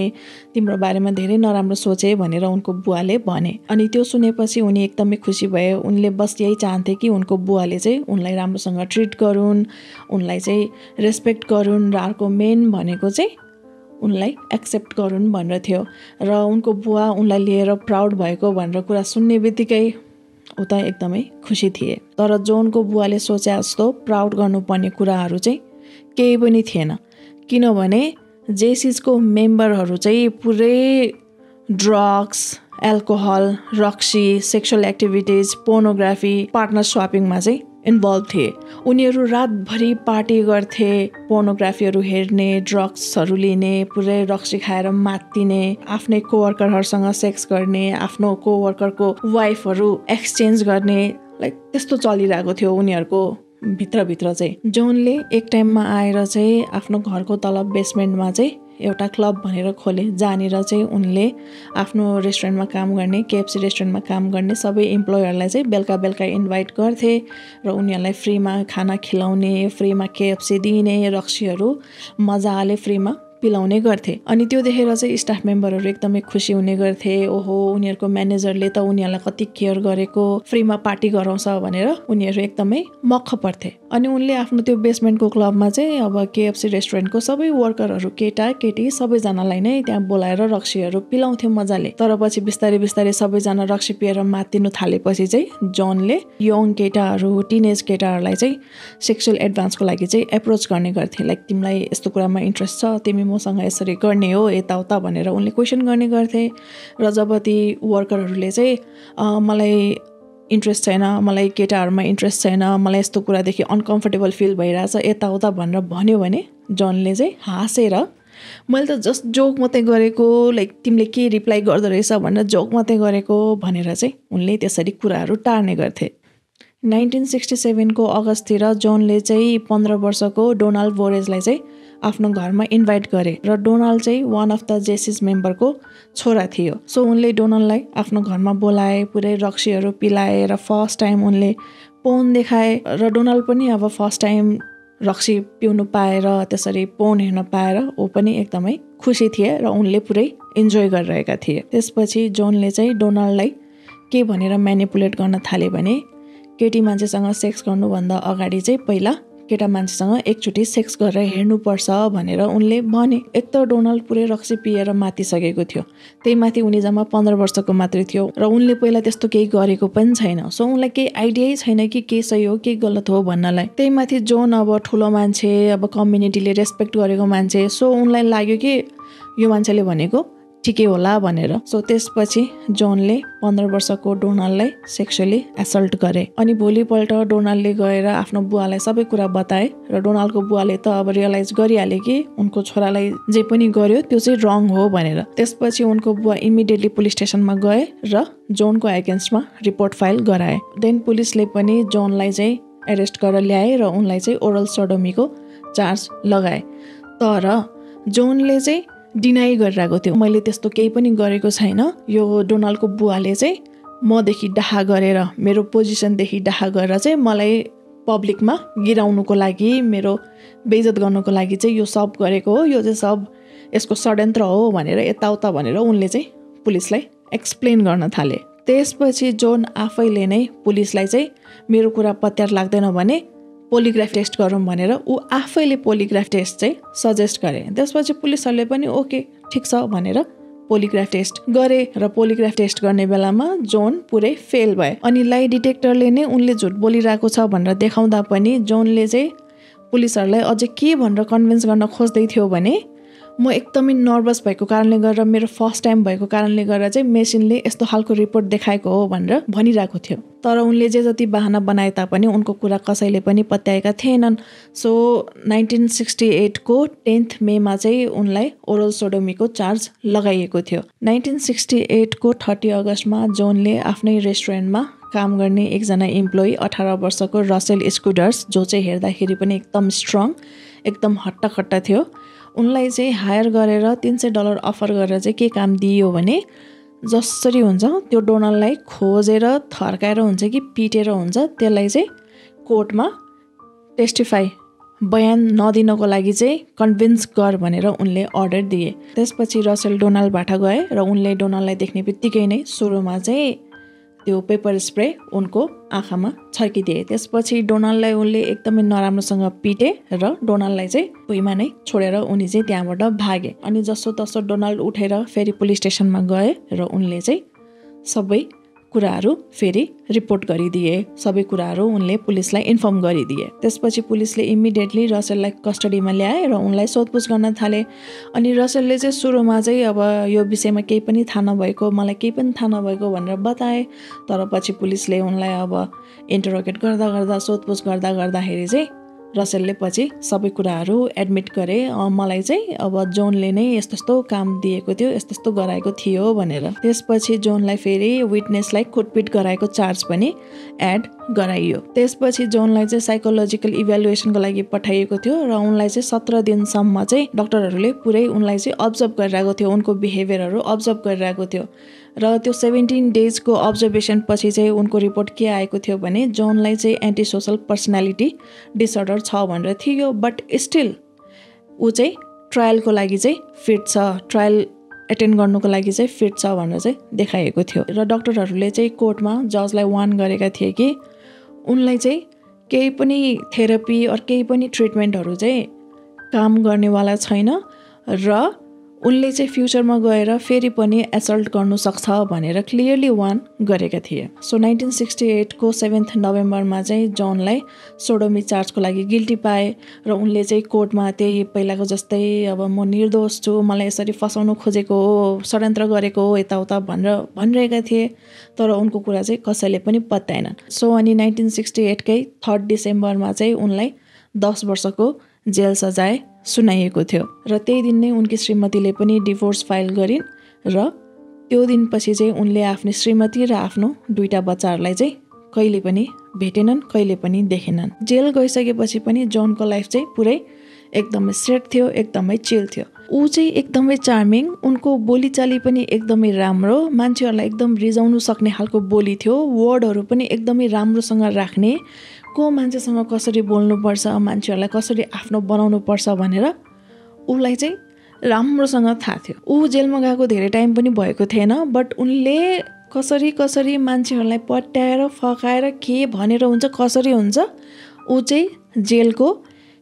तिम्रो बारेमा धेरै नराम्रो सोचे भनेर उनको बुवाले भने। अनि त्यो सुनेपछि उनी एकदमै खुसी भए। उनले बस यही चाहन्थे कि उनको बुवाले चाहिँ उनलाई राम्रोसँग ट्रिट गरून्, उनलाई चाहिँ रेस्पेक्ट गरून् र अर्को मेन भनेको चाहिँ उनलाई एक्सेप्ट गरून् भनेर थियो। र उनको बुवा उनलाई लिएर प्राउड भएको भनेर कुरा सुन्ने बित्तिकै उता एकदमै खुसी थिए। तर जोनको बुवाले सोचे जस्तो प्राउड गर्नुपर्ने कुराहरू चाहिँ केही पनि थिएन, किनभने जेसिजको मेम्बरहरू चाहिँ पुरै ड्रग्स, एल्कोहल, रक्सी, सेक्सुअल एक्टिभिटिज, पोर्नोग्राफी, पार्टनर स्वापिङमा चाहिँ इन्भल्भ थिए। उनीहरू रातभरि पार्टी गर्थे, पोर्नोग्राफीहरू हेर्ने, ड्रग्सहरू लिने, पुरै रक्सी खाएर मात्तिने, आफ्नै कोवर्करहरूसँग सेक्स गर्ने, आफ्नो कोवर्करको वाइफहरू एक्सचेन्ज गर्ने, लाइक त्यस्तो चलिरहेको थियो उनीहरूको भित्रभित्र चाहिँ। जोनले एक टाइममा आएर चाहिँ आफ्नो घरको तल बेसमेन्टमा चाहिँ एउटा क्लब भनेर खोले, जहाँनिर चाहिँ उनले आफ्नो रेस्टुरेन्टमा काम गर्ने, KFC रेस्टुरेन्टमा काम गर्ने सबै इम्प्लोयरलाई चाहिँ बेलुका इन्भाइट गर्थे र उनीहरूलाई फ्रीमा खाना खिलाउने, फ्रीमा KFC दिने, रक्सीहरू मजाले फ्रीमा पिलाउने गर्थे। अनि त्यो देखेर चाहिँ स्टाफ मेम्बरहरू एकदमै खुसी हुने गर्थे। ओहो, उनीहरूको म्यानेजरले त उनीहरूलाई कति केयर गरेको, फ्रीमा पार्टी गराउँछ भनेर उनीहरू एकदमै मक्ख पर्थे। अनि उनले आफ्नो त्यो बेसमेन्टको क्लबमा चाहिँ अब KFC रेस्टुरेन्टको सबै वर्करहरू, केटा केटी सबैजनालाई नै त्यहाँ बोलाएर रक्सीहरू पिलाउँथे मजाले। तर पछि बिस्तारै सबैजना रक्सी पिएर मात्तिनु थालेपछि चाहिँ जोनले यङ केटाहरू, टिनेज केटाहरूलाई चाहिँ सेक्सुअल एडभान्सको लागि चाहिँ एप्रोच गर्ने गर्थे। लाइक तिमीलाई यस्तो कुरामा इन्ट्रेस्ट छ, तिमी मसँग यसरी गर्ने हो, यताउता भनेर उनले क्वेसन गर्ने गर्थे। र जब ती वर्करहरूले चाहिँ मलाई इन्ट्रेस्ट छैन, मलाई केटाहरूमा इन्ट्रेस्ट छैन, मलाई यस्तो कुरादेखि अनकम्फर्टेबल फिल भइरहेछ, यताउता भनेर भन्यो भने जोनले चाहिँ हाँसेर मैले त जस्ट जोक मात्रै गरेको, लाइक तिमीले के रिप्लाई गर्दो रहेछ भनेर जोक मात्रै गरेको भनेर चाहिँ उनले त्यसरी कुराहरू टार्ने गर्थे। 1967 को अगस्ततिर जोनले चाहिँ 15 वर्षको डोनाल्ड बोरेजलाई चाहिँ आफ्नो घरमा इन्भाइट गरे र डोनाल्ड चाहिँ वान अफ द जेसिस मेम्बरको छोरा थियो। सो उनले डोनाल्डलाई आफ्नो घरमा बोलाए, पुरै रक्सीहरू पिलाए र फर्स्ट टाइम उनले पोर्न देखाए र डोनाल्ड पनि अब फर्स्ट टाइम रक्सी पिउनु पाएर, त्यसरी पोर्न हेर्न पाएर ऊ पनि एकदमै खुसी थिए र उनले पुरै इन्जोय गरिरहेका थिए। त्यसपछि जोनले चाहिँ डोनाल्डलाई के भनेर म्यानिपुलेट गर्न थाले भने केटी मान्छेसँग सेक्स गर्नुभन्दा अगाडि चाहिँ पहिला केटा मान्छेसँग एकचोटि सेक्स गरेर हेर्नुपर्छ भनेर उनले भने। एक त डोनाल्ड पुरै रक्सी पिएर मातिसकेको थियो, त्यही माथि उनी जम्मा 15 वर्षको मात्रै थियो र उनले पहिला त्यस्तो केही गरेको पनि छैन। सो उनलाई केही आइडियै छैन कि के सही हो के गलत हो भन्नलाई। त्यही माथि जोन अब ठुलो मान्छे, अब कम्युनिटीले रेस्पेक्ट गरेको मान्छे, सो उनलाई लाग्यो कि यो मान्छेले भनेको ठिकै होला भनेर। सो त्यसपछि जोनले 15 वर्षको डोनाल्डलाई सेक्सुअली एसल्ट गरे। अनि भोलिपल्ट डोनाल्डले गएर आफ्नो बुवालाई सबै कुरा बताए र डोनाल्डको बुवाले त अब रियलाइज गरिहाले कि उनको छोरालाई जे पनि गर्यो त्यो चाहिँ रङ हो भनेर। त्यसपछि उनको बुवा इमिडिएटली पुलिस स्टेसनमा गए र जोनको एगेन्स्टमा रिपोर्ट फाइल गराए। देन पुलिसले पनि जोनलाई चाहिँ एरेस्ट गरेर ल्याए र उनलाई चाहिँ ओरल सोडोमीको चार्ज लगाए। तर जोनले चाहिँ डिनाई गरिरहेको थियो, मैले त्यस्तो केही पनि गरेको छैन। यो डोनाल्डको बुवाले चाहिँ मदेखि डाहा गरेर, मेरो पोजिसनदेखि डाहा गरेर चाहिँ मलाई पब्लिकमा गिराउनुको लागि, मेरो बेइज्जत गर्नुको लागि चाहिँ यो सब गरेको हो, यो चाहिँ सब यसको षड्यन्त्र हो भनेर यताउता भनेर उनले चाहिँ पुलिसलाई एक्सप्लेन गर्न थाले। त्यसपछि जोन आफैले नै पुलिसलाई चाहिँ मेरो कुरा पत्यार लाग्दैन भने पोलिग्राफ टेस्ट गरौँ भनेर ऊ आफैले पोलिग्राफ टेस्ट चाहिँ सजेस्ट गरे। त्यसपछि पुलिसहरूले पनि ओके ठिक छ भनेर पोलिग्राफ टेस्ट गरे र पोलिग्राफ टेस्ट गर्ने बेलामा जोन पुरै फेल भए। अनि लाई डिटेक्टरले नै उनले झुट बोलिरहेको छ भनेर देखाउँदा पनि जोनले चाहिँ पुलिसहरूलाई अझै के भनेर कन्भिन्स गर्न खोज्दै थियो भने म एकदमै नर्भस भएको कारणले गर्दा, मेरो फर्स्ट टाइम भएको कारणले गर्दा चाहिँ मेसिनले यस्तो खालको रिपोर्ट देखाएको हो भनेर भनिरहेको थियो। तर उनले जे जति बहाना बनाए तापनि उनको कुरा कसैले पनि पत्याएका थिएनन्। सो 1968 को 10 मेमा चाहिँ उनलाई ओरल सोडोमीको चार्ज लगाइएको थियो। 1968 को 30 अगस्तमा जोनले आफ्नै रेस्टुरेन्टमा काम गर्ने एकजना इम्प्लोइ 18 वर्षको रसेल स्कुडर्स, जो चाहिँ हेर्दाखेरि पनि एकदम स्ट्रङ, एकदम हट्टाखट्टा थियो, उनलाई चाहिँ हायर गरेर $300 अफर गरेर चाहिँ के काम दियो भने जसरी हुन्छ त्यो डोनाल्डलाई खोजेर थर्काएर हुन्छ कि पिटेर हुन्छ त्यसलाई चाहिँ कोर्टमा टेस्टिफाई बयान नदिनको लागि चाहिँ कन्भिन्स गर भनेर उनले अर्डर दिए। त्यसपछि रसेल डोनाल्डबाट गए र उनले डोनाल्डलाई देख्ने बित्तिकै नै सुरुमा चाहिँ त्यो पेपर स्प्रे उनको आँखामा छर्किदिए। त्यसपछि डोनाल्डलाई उनले एकदमै नराम्रोसँग पिटे र डोनाल्डलाई चाहिँ भुइँमा नै छोडेर उनी चाहिँ त्यहाँबाट भागे। अनि जसो तसो डोनाल्ड उठेर फेरि पुलिस स्टेसनमा गए र उनले चाहिँ सबै कुराहरू फेरि रिपोर्ट गरिदिए, सबै कुराहरू उनले पुलिसलाई इन्फर्म गरिदिए। त्यसपछि पुलिसले इमिडिएटली रसेललाई कस्टडीमा ल्याए र उनलाई सोधपुछ गर्न थाले। अनि रसेलले चाहिँ सुरुमा चाहिँ अब यो विषयमा केही पनि थाहा नभएको, मलाई केही पनि थाहा नभएको भनेर बताए। तर पछि पुलिसले उनलाई अब इन्टरोगेट गर्दा गर्दा, सोधपुछ गर्दा गर्दाखेरि चाहिँ रसेलले पछि सबै कुराहरू एडमिट गरे, मलाई चाहिँ अब जोनले नै यस्तो यस्तो काम दिएको थियो, यस्तो यस्तो गराएको थियो भनेर। त्यसपछि जोनलाई फेरि विटनेसलाई कुटपिट गराएको चार्ज पनि एड गराइयो। त्यसपछि जोनलाई चाहिँ साइकोलोजिकल इभ्यालुएसनको लागि पठाइएको थियो र उनलाई चाहिँ 17 दिनसम्म चाहिँ डक्टरहरूले पुरै उनलाई चाहिँ अब्जर्भ गरिरहेको थियो, उनको बिहेभियरहरू अब्जर्भ गरिरहेको थियो। र त्यो 17 डेजको अब्जर्भेसन पछि चाहिँ उनको रिपोर्ट के आएको थियो भने जोनलाई चाहिँ एन्टी सोसल पर्सनालिटी डिसअर्डर छ भनेर थियो। बट स्टिल ऊ चाहिँ ट्रायलको लागि चाहिँ फिट छ, ट्रायल एटेन्ड गर्नुको लागि चाहिँ फिट छ भनेर चाहिँ देखाइएको थियो। र डक्टरहरूले चाहिँ कोर्टमा जजलाई वार्न गरेका थिए कि उनलाई चाहिँ केही पनि थेरापी अर केही पनि ट्रिटमेन्टहरू चाहिँ काम गर्नेवाला छैन र उनले चाहिँ फ्युचरमा गएर फेरि पनि एसल्ट गर्नु सक्छ भनेर क्लियरली वार्न गरेका थिए। सो 1968 को 7 नोभेम्बरमा चाहिँ जोनलाई सोडोमी चार्जको लागि गिल्टी पाए र उनले चाहिँ कोर्टमा त्यही पहिलाको जस्तै अब म निर्दोष छु, मलाई यसरी फसाउनु खोजेको हो, षड्यन्त्र गरेको हो, यताउता भनेर भनिरहेका थिए। तर उनको कुरा चाहिँ कसैले पनि पत्याएनन्। सो अनि 1968 कै 3 डिसेम्बरमा चाहिँ उनलाई 10 वर्षको जेल सजाय सुनाइएको थियो र त्यही दिन नै उनकी श्रीमतीले पनि डिभोर्स फाइल गरिन् र त्यो दिनपछि चाहिँ उनले आफ्नो श्रीमती र आफ्नो 2टा बच्चाहरूलाई चाहिँ कहिले पनि भेटेनन्, कहिले पनि देखेनन्। जेल गइसकेपछि पनि जोनको लाइफ चाहिँ पुरै एकदमै सेट थियो, एकदमै चिल थियो। ऊ चाहिँ एकदमै चार्मिङ, उनको बोलीचाली पनि एकदमै राम्रो, मान्छेहरूलाई एकदम रिजाउनु सक्ने खालको बोली थियो, वर्डहरू पनि एकदमै राम्रोसँग राख्ने, को मान्छेसँग कसरी बोल्नुपर्छ, मान्छेहरूलाई कसरी आफ्नो बनाउनु पर्छ भनेर उसलाई चाहिँ राम्रोसँग थाहा थियो। ऊ जेलमा गएको धेरै टाइम पनि भएको थिएन, बट उनले कसरी मान्छेहरूलाई पट्याएर फकाएर के भनेर हुन्छ कसरी हुन्छ ऊ चाहिँ जेलको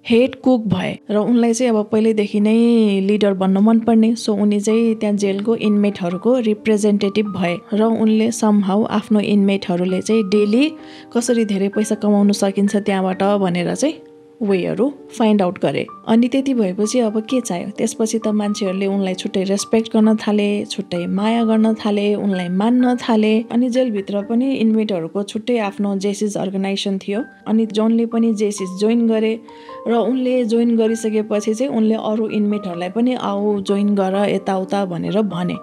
हेड कुक भए र उनलाई चाहिँ अब पहिल्यैदेखि नै लिडर बन्न मनपर्ने, सो उनी चाहिँ त्यहाँ जेलको इनमेटहरूको रिप्रेजेन्टेटिभ भए र उनले समहाउ आफ्नो इनमेटहरूले चाहिँ डेली कसरी धेरै पैसा कमाउन सकिन्छ त्यहाँबाट भनेर चाहिँ वेहरू फाइन्ड आउट गरे। अनि त्यति भएपछि अब के चाहियो, त्यसपछि त मान्छेहरूले उनलाई छुट्टै रेस्पेक्ट गर्न थाले, छुट्टै माया गर्न थाले, उनलाई मान्न थाले। अनि जेलभित्र पनि इनमेटहरूको छुट्टै आफ्नो जेसिस अर्गनाइजेसन थियो। अनि जोनले पनि जेसिस जोइन गरे र उनले जोइन गरिसकेपछि चाहिँ उनले अरू इनमेटहरूलाई पनि आऊ जोइन गर यताउता भनेर भने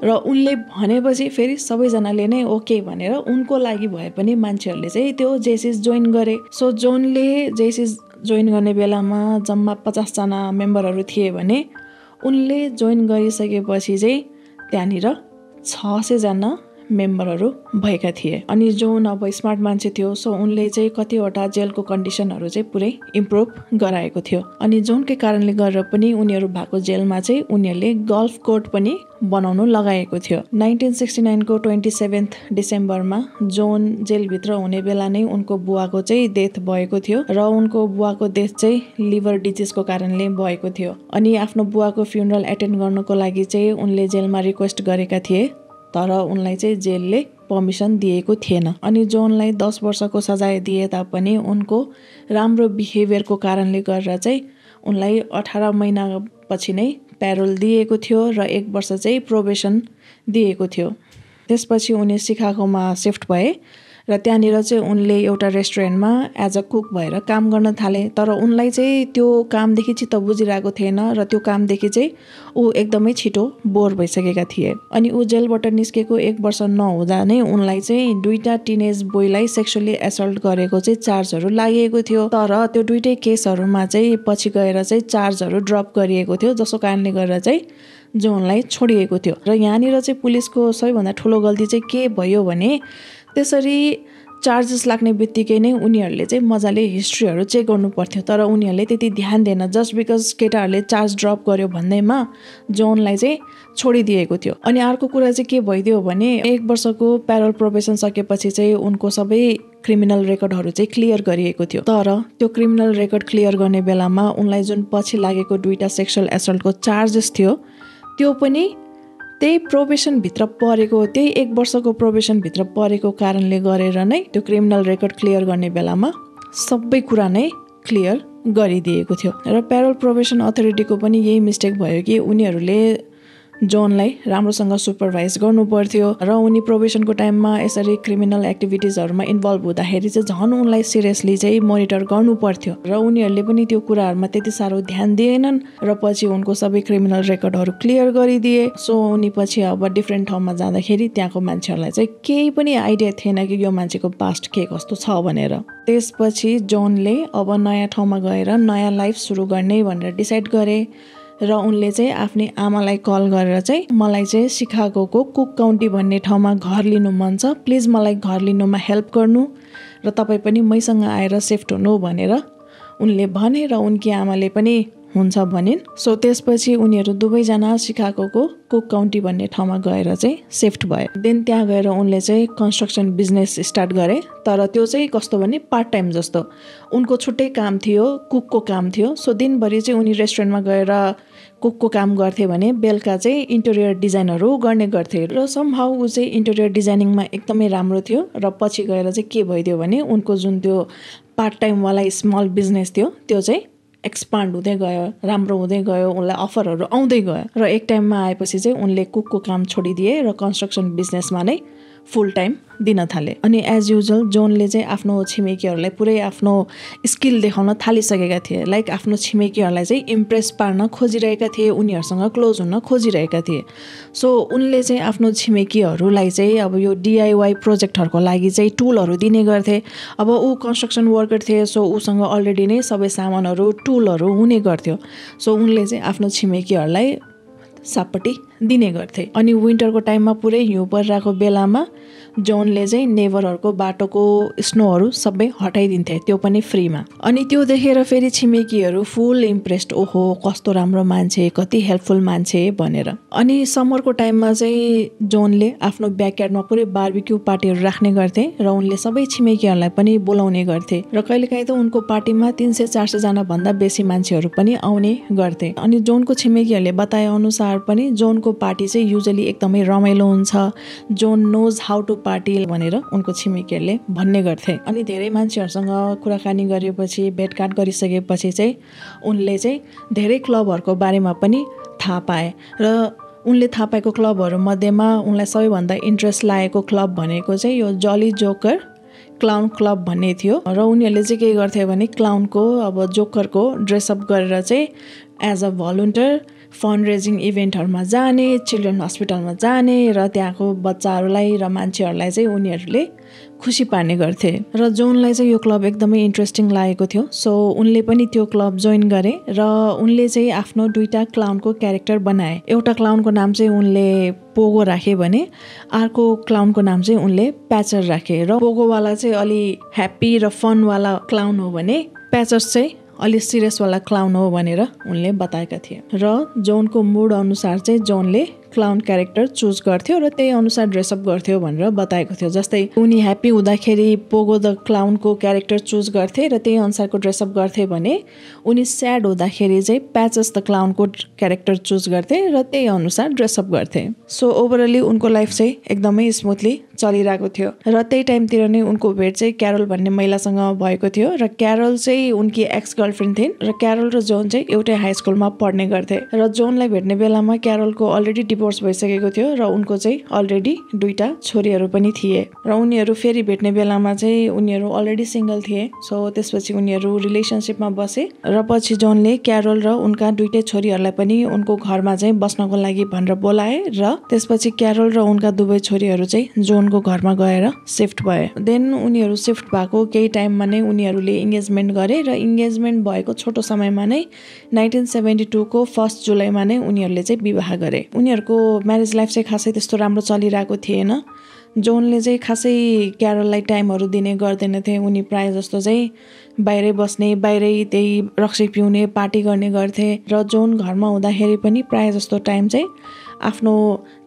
र उनले भनेपछि फेरि सबैजनाले नै ओके भनेर उनको लागि भए पनि मान्छेहरूले चाहिँ त्यो जेसिस जोइन गरे। सो जोनले जेसिस जोइन गर्ने बेलामा जम्मा 50 जना मेम्बरहरू थिए भने उनले जोइन गरिसकेपछि चाहिँ त्यहाँनिर 600 जना मेम्बरहरू भएका थिए। अनि जोन अब स्मार्ट मान्छे थियो, सो उनले चाहिँ कतिवटा जेलको कन्डिसनहरू चाहिँ पुरै इम्प्रुभ गराएको थियो। अनि जोनकै कारणले गरेर पनि उनीहरू भएको जेलमा चाहिँ उनीहरूले गल्फ कोर्ट पनि बनाउनु लगाएको थियो। 1969 को 27 डिसेम्बरमा जोन जेलभित्र हुने बेला नै उनको बुवाको चाहिँ डेथ भएको थियो र उनको बुवाको डेथ चाहिँ लिभर डिजिजको कारणले भएको थियो। अनि आफ्नो बुवाको फ्युनरल एटेन्ड गर्नको लागि चाहिँ उनले जेलमा रिक्वेस्ट गरेका थिए, तर उनलाई चाहिँ जेलले पर्मिसन दिएको थिएन। अनि जोनलाई 10 वर्षको सजाय दिए तापनि उनको राम्रो बिहेभियरको कारणले गरेर चाहिँ उनलाई 18 महिनापछि नै प्यारोल दिएको थियो र 1 वर्ष चाहिँ प्रोबेसन दिएको थियो। त्यसपछि उनी सिकागोमा सिफ्ट भए र त्यहाँनिर चाहिँ उनले एउटा रेस्टुरेन्टमा एज अ कुक भएर काम गर्न थाले। तर उनलाई चाहिँ त्यो कामदेखि चित्त बुझिरहेको थिएन र त्यो कामदेखि चाहिँ ऊ एकदमै छिटो बोर भइसकेका थिए। अनि ऊ जेलबाट निस्केको 1 वर्ष नहुँदा नै उनलाई चाहिँ 2टा टिनेज बोयलाई सेक्सुअली एसल्ट गरेको चाहिँ चार्जहरू लागेको थियो। तर त्यो 2टै केसहरूमा चाहिँ पछि गएर चाहिँ चार्जहरू ड्रप गरिएको थियो, जसको कारणले गर्दा चाहिँ जोनलाई छोडिएको थियो। र यहाँनिर चाहिँ पुलिसको सबैभन्दा ठुलो गल्ती चाहिँ के भयो भने त्यसरी चार्जेस लाग्ने बित्तिकै नै उनीहरूले चाहिँ मजाले हिस्ट्रीहरू चेक गर्नु पर्थ्यो, तर उनीहरूले त्यति ध्यान दिएन। जस्ट बिकज केटाहरूले चार्ज ड्रप गर्यो भन्दैमा जोनलाई चाहिँ छोडिदिएको थियो। अनि अर्को कुरा चाहिँ के भइदियो भने 1 वर्षको प्यारोल प्रोबेसन सकेपछि चाहिँ उनको सबै क्रिमिनल रेकर्डहरू चाहिँ क्लियर गरिएको थियो। तर त्यो क्रिमिनल रेकर्ड क्लियर गर्ने बेलामा उनलाई जुन पछि लागेको 2टा सेक्सुअल एसल्टको चार्जेस थियो त्यो पनि त्यही प्रोबेसनभित्र परेको, त्यही 1 वर्षको प्रोबेसनभित्र परेको कारणले गरेर नै त्यो क्रिमिनल रेकर्ड क्लियर गर्ने बेलामा सबै कुरा नै क्लियर गरिदिएको थियो। र प्यारोल प्रोबेसन अथोरिटीको पनि यही मिस्टेक भयो कि उनीहरूले जोनलाई राम्रोसँग सुपरभाइज गर्नु पर्थ्यो र उनी प्रोबेसनको टाइममा यसरी क्रिमिनल एक्टिभिटिजहरूमा इन्भल्भ हुँदाखेरि चाहिँ झन् उनलाई सिरियसली चाहिँ मोनिटर गर्नु पर्थ्यो र उनीहरूले पनि त्यो कुराहरूमा त्यति साह्रो ध्यान दिएनन् र पछि उनको सबै क्रिमिनल रेकर्डहरू क्लियर गरिदिए। सो उनी पछि अब डिफ्रेन्ट ठाउँमा जाँदाखेरि त्यहाँको मान्छेहरूलाई चाहिँ केही पनि आइडिया थिएन कि यो मान्छेको पास्ट के कस्तो छ भनेर। त्यसपछि जोनले अब नयाँ ठाउँमा गएर नयाँ लाइफ सुरु गर्ने भनेर डिसाइड गरे र उनले चाहिँ आफ्नै आमालाई कल गरेर चाहिँ मलाई चाहिँ सिकागोको कुक काउन्टी भन्ने ठाउँमा घर लिनु मन छ, प्लिज मलाई घर लिनुमा हेल्प गर्नु र तपाईँ पनि मैसँग आएर सेफ्ट हुनु भनेर उनले भने र उनकी आमाले पनि हुन्छ भनिन्। सो त्यसपछि उनीहरू दुवैजना सिकागोको कुक काउन्टी भन्ने ठाउँमा गएर चाहिँ सेफ्ट भए। देन त्यहाँ गएर उनले चाहिँ कन्स्ट्रक्सन बिजनेस स्टार्ट गरे, तर त्यो चाहिँ कस्तो भने पार्ट टाइम जस्तो। उनको छुट्टै काम थियो, कुकको काम थियो। सो दिनभरि चाहिँ उनी रेस्टुरेन्टमा गएर कुकको काम गर्थे भने बेलुका चाहिँ इन्टेरियर डिजाइनहरू गर्ने गर्थे र समहाउ ऊ चाहिँ इन्टेरियर डिजाइनिङमा एकदमै राम्रो थियो। र पछि गएर चाहिँ के भइदियो भने उनको जुन त्यो पार्ट टाइमवाला स्मल बिजनेस थियो त्यो चाहिँ एक्सपान्ड हुँदै गयो, राम्रो हुँदै गयो, उनलाई अफरहरू आउँदै गयो र एक टाइममा आएपछि चाहिँ उनले कुकको काम छोडिदिए र कन्स्ट्रक्सन बिजनेसमा नै फुल टाइम दिन थाले। अनि एज युजुअल जोनले चाहिँ आफ्नो छिमेकीहरूलाई पुरै आफ्नो स्किल देखाउन थालिसकेका थिए। लाइक आफ्नो छिमेकीहरूलाई चाहिँ इम्प्रेस पार्न खोजिरहेका थिए, उनीहरूसँग क्लोज हुन खोजिरहेका थिए। सो उनले चाहिँ आफ्नो छिमेकीहरूलाई चाहिँ अब यो DIY प्रोजेक्टहरूको लागि चाहिँ टुलहरू दिने गर्थे। अब ऊ कन्स्ट्रक्सन वर्कर थिए, सो उसँग अलरेडी नै सबै सामानहरू टुलहरू हुने गर्थ्यो। सो उनले चाहिँ आफ्नो छिमेकीहरूलाई सापट्टि दिने गर्थे। अनि विन्टरको टाइममा पुरै हिउँ परिरहेको बेलामा जोनले चाहिँ नेबरहरूको बाटोको स्नोहरू सबै हटाइदिन्थे, त्यो पनि फ्रीमा। अनि त्यो देखेर फेरि छिमेकीहरू फुल इम्प्रेस्ड, ओहो कस्तो राम्रो मान्छे, कति हेल्पफुल मान्छे भनेर। अनि समरको टाइममा चाहिँ जोनले आफ्नो ब्याकयार्डमा पुरै बार्बिक्यू पार्टीहरू राख्ने गर्थे र उनले सबै छिमेकीहरूलाई पनि बोलाउने गर्थे र कहिलेकाहीँ त उनको पार्टीमा 300-400 जना भन्दा बेसी मान्छेहरू पनि आउने गर्थे। अनि जोनको छिमेकीहरूले बताए अनुसार पनि जोनको पार्टी चाहिँ युजली एकदमै रमाइलो हुन्छ, John knows how to party भनेर उनको छिमेकीहरूले भन्ने गर्थे। अनि धेरै मान्छेहरूसँग कुराकानी गरेपछि, भेटघाट गरिसकेपछि चाहिँ उनले चाहिँ धेरै क्लबहरूको बारेमा पनि थाहा पाए र उनले थाहा पाएको क्लबहरू मध्येमा उनलाई सबैभन्दा इन्ट्रेस्ट लागेको क्लब भनेको चाहिँ यो जली जोकर क्लाउन क्लब भन्ने थियो र उनीहरूले चाहिँ के गर्थे भने क्लाउनको अब जोकरको ड्रेसअप गरेर चाहिँ as a volunteer fund raising इभेन्टहरूमा जाने, चिल्ड्रेन हस्पिटलमा जाने र त्यहाँको बच्चाहरूलाई र मान्छेहरूलाई चाहिँ उनीहरूले खुसी पार्ने गर्थे। र जोनलाई चाहिँ यो क्लब एकदमै इन्ट्रेस्टिङ लागेको थियो, सो उनले पनि त्यो क्लब जोइन गरे र उनले चाहिँ आफ्नो 2टा क्लाउनको क्यारेक्टर बनाए। एउटा क्लाउनको नाम चाहिँ उनले पोगो राखे भने अर्को क्लाउनको नाम चाहिँ उनले प्याचर राखे। र पोगोवाला चाहिँ अलि ह्याप्पी र फनवाला क्लाउन हो भने प्याचर्स चाहिँ अलि सिरियसवाला क्लाउन हो भनेर उनले बताएका थिए। र जोनको मुड अनुसार चाहिँ जोनले क्लाउन क्यारेक्टर चुज गर्थ्यो र त्यही अनुसार ड्रेसअप गर्थ्यो भनेर बताएको थियो। जस्तै उनी ह्याप्पी हुँदाखेरि पोगो द क्लाउनको क्यारेक्टर चुज गर्थे र त्यही अनुसारको ड्रेसअप गर्थे भने उनी स्याड हुँदाखेरि चाहिँ प्याचेस द क्लाउनको क्यारेक्टर चुज गर्थे र त्यही अनुसार ड्रेसअप गर्थे। सो ओभरअली उनको लाइफ चाहिँ एकदमै स्मुथली चलिरहेको थियो र त्यही टाइमतिर नै उनको भेट चाहिँ क्यारोल भन्ने महिलासँग भएको थियो र क्यारोल चाहिँ उनकी एक्स गर्लफ्रेन्ड थिइन् र क्यारोल र जोन चाहिँ एउटै हाई स्कुलमा पढ्ने गर्थे र जोनलाई भेट्ने बेलामा क्यारोलको अलरेडी डिभोर्स भइसकेको थियो र उनको चाहिँ अलरेडी 2टा छोरीहरू पनि थिए र उनीहरू फेरि भेट्ने बेलामा चाहिँ उनीहरू अलरेडी सिङ्गल थिए। सो त्यसपछि उनीहरू रिलेसनसिपमा बसे र पछि जोनले क्यारोल र उनका 2टै छोरीहरूलाई पनि उनको घरमा चाहिँ बस्नको लागि भनेर बोलाए र त्यसपछि क्यारोल र उनका 2 छोरीहरू चाहिँ जोनको घरमा गएर सिफ्ट भए। देन उनीहरू सिफ्ट भएको केही टाइममा नै उनीहरूले इङ्गेजमेन्ट गरे र इङ्गेजमेन्ट भएको छोटो समयमा नै 1972 को 1 जुलाईमा नै उनीहरूले चाहिँ विवाह गरे। उनीहरूको म्यारेज लाइफ चाहिँ खासै त्यस्तो राम्रो चलिरहेको थिएन। जोनले चाहिँ खासै क्यारोललाई टाइमहरू दिने गर्दैनथे। उनी प्रायः जस्तो चाहिँ बाहिरै बस्ने, बाहिरै त्यही रक्सी पिउने, पार्टी गर्ने गर्थे र जोन घरमा हुँदाखेरि पनि प्रायः जस्तो टाइम चाहिँ आफ्नो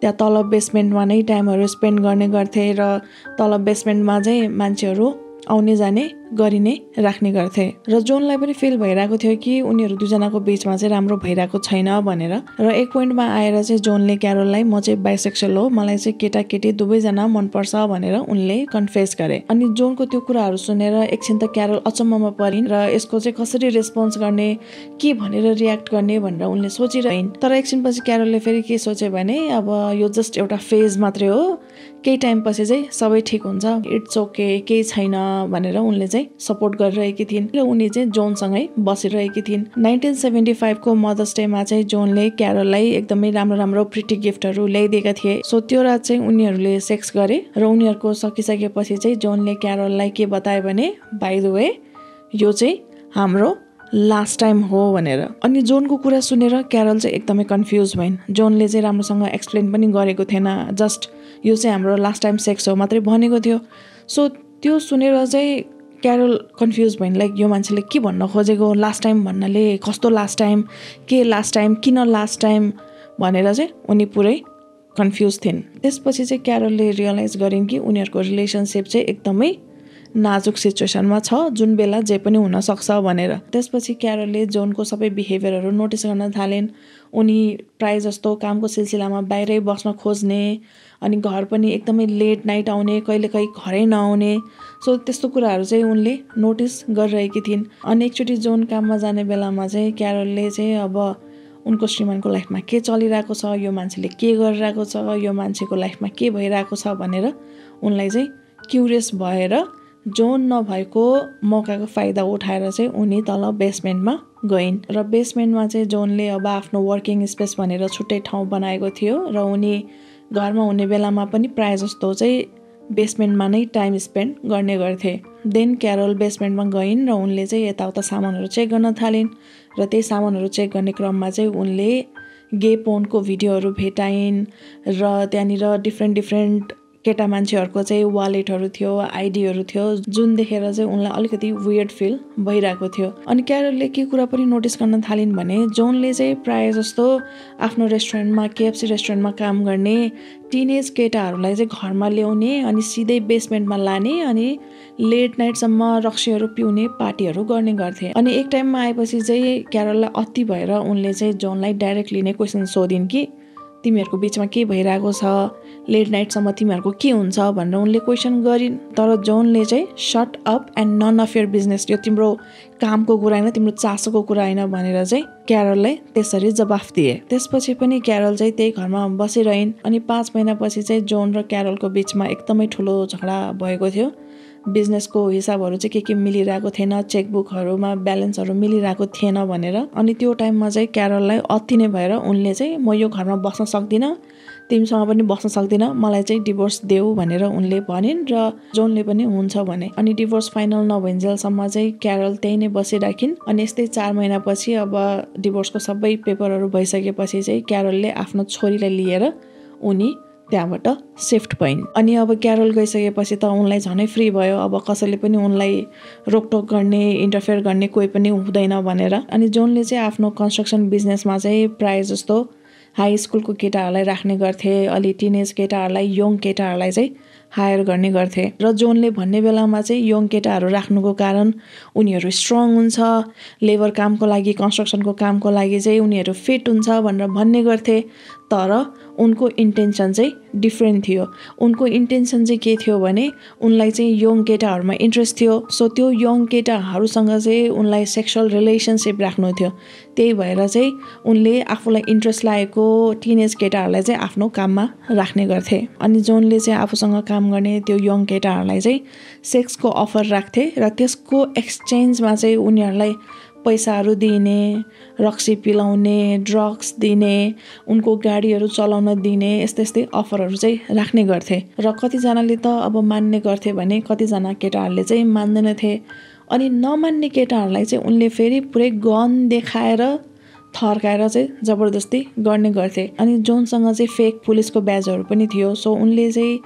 त्यहाँ तल बेसमेन्टमा नै टाइमहरू स्पेन्ड गर्ने गर्थे र तल बेसमेन्टमा चाहिँ मान्छेहरू आउने जाने गरि नै राख्ने गर्थे र जोनलाई पनि फिल भइरहेको थियो कि उनीहरू 2जनाको बिचमा चाहिँ राम्रो भइरहेको छैन भनेर। र एक पोइन्टमा आएर चाहिँ जोनले क्यारोललाई म चाहिँ बाइसेक्सुअल हो, मलाई चाहिँ केटाकेटी 2जना मनपर्छ भनेर उनले कन्फेस गरे। अनि जोनको त्यो कुराहरू सुनेर एकछिन त क्यारोल अचम्ममा परिन् र यसको चाहिँ कसरी रेस्पोन्स गर्ने, के भनेर रियाक्ट गर्ने भनेर उनले सोचिरहन्। तर एकछिनपछि क्यारोलले फेरि के सोचे भने अब यो जस्ट एउटा फेज मात्रै हो, केही टाइमपछि चाहिँ सबै ठिक हुन्छ, इट्स ओके, केही छैन भनेर उनले चाहिँ सपोर्ट गरिरहेकी थिइन् र उनी चाहिँ जोनसँगै बसिरहेकी थिइन्। 1975 को मदर्स डेमा चाहिँ जोनले क्यारोललाई एकदमै राम्रो राम्रो प्रिटी गिफ्टहरू ल्याइदिएका थिए। सो त्यो रात चाहिँ उनीहरूले सेक्स गरे र उनीहरूको सकिसकेपछि चाहिँ जोनले क्यारोललाई के बताए भने बाइ द वे यो चाहिँ हाम्रो लास्ट टाइम हो भनेर। अनि जोनको कुरा सुनेर क्यारोल चाहिँ एकदमै कन्फ्युज भइन्। जोनले चाहिँ राम्रोसँग एक्सप्लेन पनि गरेको थिएन, जस्ट यो चाहिँ हाम्रो लास्ट टाइम सेक्स हो मात्रै भनेको थियो। सो त्यो सुनेर चाहिँ क्यारोल कन्फ्युज भइन्, लाइक यो मान्छेले के भन्न खोजेको, लास्ट टाइम भन्नाले कस्तो लास्ट टाइम, के लास्ट टाइम, किन लास्ट टाइम भनेर चाहिँ उनी पुरै कन्फ्युज थिइन्। त्यसपछि चाहिँ क्यारोलले रियलाइज गरिन् कि उनीहरूको रिलेसनसिप चाहिँ एकदमै नाजुक सिचुएसनमा छ, जुन बेला जे पनि हुन सक्छ भनेर। त्यसपछि क्यारोलले जोनको सबै बिहेभियरहरू नोटिस गर्न थालिन्। उनी प्रायः जस्तो कामको सिलसिलामा बाहिरै बस्न खोज्ने, अनि घर पनि एकदमै लेट नाइट आउने, कहिलेकाहीँ घरै नआउने। सो त्यस्तो कुराहरू चाहिँ उनले नोटिस गरिरहेकी थिइन्। अनि एकचोटि जोन काममा जाने बेलामा चाहिँ क्यारोलले चाहिँ अब उनको श्रीमानको लाइफमा के चलिरहेको छ, यो मान्छेले के गरिरहेको छ, यो मान्छेको लाइफमा के भइरहेको छ भनेर उनलाई चाहिँ क्युरियस भएर जोन नभएको मौकाको फाइदा उठाएर चाहिँ उनी तल बेसमेन्टमा गइन् र बेसमेन्टमा चाहिँ जोनले अब आफ्नो वर्किङ स्पेस भनेर छुट्टै ठाउँ बनाएको थियो र उनी घरमा हुने बेलामा पनि प्रायः जस्तो चाहिँ बेसमेन्टमा नै टाइम स्पेन्ड गर्ने गर्थे। देन क्यारोल बेसमेन्टमा गइन् र उनले चाहिँ यताउता सामानहरू चेक गर्न थालिन् र त्यही सामानहरू चेक गर्ने क्रममा चाहिँ उनले गे पोर्नको भिडियोहरू भेटाइन् र त्यहाँनिर डिफ्रेन्ट केटा मान्छेहरूको चाहिँ वालेटहरू थियो, आइडीहरू थियो, जुन देखेर चाहिँ उनलाई अलिकति वियर्ड फिल भइरहेको थियो। अनि क्यारलले के कुरा पनि नोटिस गर्न थालिन् भने जोनले चाहिँ प्रायः जस्तो आफ्नो रेस्टुरेन्टमा केएफसी रेस्टुरेन्टमा काम गर्ने टिनेज केटाहरूलाई चाहिँ घरमा ल्याउने अनि सिधै बेसमेन्टमा लाने अनि लेट नाइटसम्म रक्सीहरू पिउने पार्टीहरू गर्ने गर्थे। अनि एक टाइममा आएपछि चाहिँ क्यारललाई अति भएर उनले चाहिँ जोनलाई डाइरेक्टली नै क्वेसन सोधिन् कि तिमीहरूको बिचमा के भइरहेको छ, लेट नाइटसम्म तिमीहरूको के हुन्छ भनेर उनले क्वेसन गरिन्। तर जोनले चाहिँ shut up and none of your business, यो तिम्रो कामको कुरा होइन, तिम्रो चासोको कुरा होइन भनेर चाहिँ क्यारललाई त्यसरी जवाफ दिए। त्यसपछि पनि क्यारल चाहिँ त्यही घरमा बसिरहन्। अनि 5 महिनापछि चाहिँ जोन र क्यारलको बिचमा एकदमै ठुलो झगडा भएको थियो। बिजनेसको हिसाबहरू चाहिँ के मिलिरहेको थिएन, चेकबुकहरूमा ब्यालेन्सहरू मिलिरहेको थिएन भनेर। अनि त्यो टाइममा चाहिँ क्यारललाई अति नै भएर उनले चाहिँ म यो घरमा बस्न सक्दिनँ, तिमीसँग पनि बस्न सक्दिनँ, मलाई चाहिँ डिभोर्स देऊ भनेर उनले भनिन् र जोनले पनि हुन्छ भने। अनि डिभोर्स फाइनल नभइन्जेलसम्म चाहिँ क्यारल त्यही नै बसिराखिन्। अनि यस्तै 4 महिनापछि अब डिभोर्सको सबै पेपरहरू भइसकेपछि चाहिँ क्यारलले आफ्नो छोरीलाई लिएर उनी त्यहाँबाट शिफ्ट भइन्। अनि अब क्यारल गइसकेपछि त उनलाई झनै फ्री भयो, अब कसैले पनि उनलाई रोकटोक गर्ने, इन्टरफेयर गर्ने कोही पनि हुँदैन भनेर। अनि जोनले चाहिँ आफ्नो कन्स्ट्रक्सन बिजनेसमा चाहिँ प्रायः जस्तो हाई स्कुलको केटाहरूलाई राख्ने गर्थे, अलि टिनेज केटाहरूलाई, यङ केटाहरूलाई चाहिँ हायर गर्ने गर्थे। र जोनले भन्ने बेलामा चाहिँ यङ केटाहरू राख्नुको कारण उनीहरू स्ट्रङ हुन्छ, लेबर कामको लागि, कन्स्ट्रक्सनको कामको लागि चाहिँ उनीहरू फिट हुन्छ भनेर भन्ने गर्थे। तर उनको इन्टेन्सन चाहिँ डिफ्रेन्ट थियो। उनको इन्टेन्सन चाहिँ के थियो भने उनलाई चाहिँ यङ केटाहरूमा इन्ट्रेस्ट थियो। सो त्यो यङ केटाहरूसँग चाहिँ उनलाई सेक्सुअल रिलेसनसिप राख्नु थियो। त्यही भएर चाहिँ उनले आफूलाई इन्ट्रेस्ट लागेको टिनेज केटाहरूलाई चाहिँ आफ्नो काममा राख्ने गर्थे। अनि जोनले चाहिँ आफूसँग काम गर्ने त्यो यङ केटाहरूलाई चाहिँ सेक्सको अफर राख्थे र त्यसको एक्सचेन्जमा चाहिँ उनीहरूलाई पैसाहरू दिने, रक्सी पिलाउने, ड्रग्स दिने, उनको गाडीहरू चलाउन दिने, यस्तै अफरहरू चाहिँ राख्ने गर्थे। र कतिजनाले त अब मान्ने गर्थे भने कतिजना केटाहरूले चाहिँ मान्दैनथे। अनि नमान्ने केटाहरूलाई चाहिँ उनले फेरि पुरै गन देखाएर थर्काएर चाहिँ जबरजस्ती गर्ने गर्थे। अनि जोनसँग चाहिँ फेक पुलिसको ब्याजहरू पनि थियो। सो उनले चाहिँ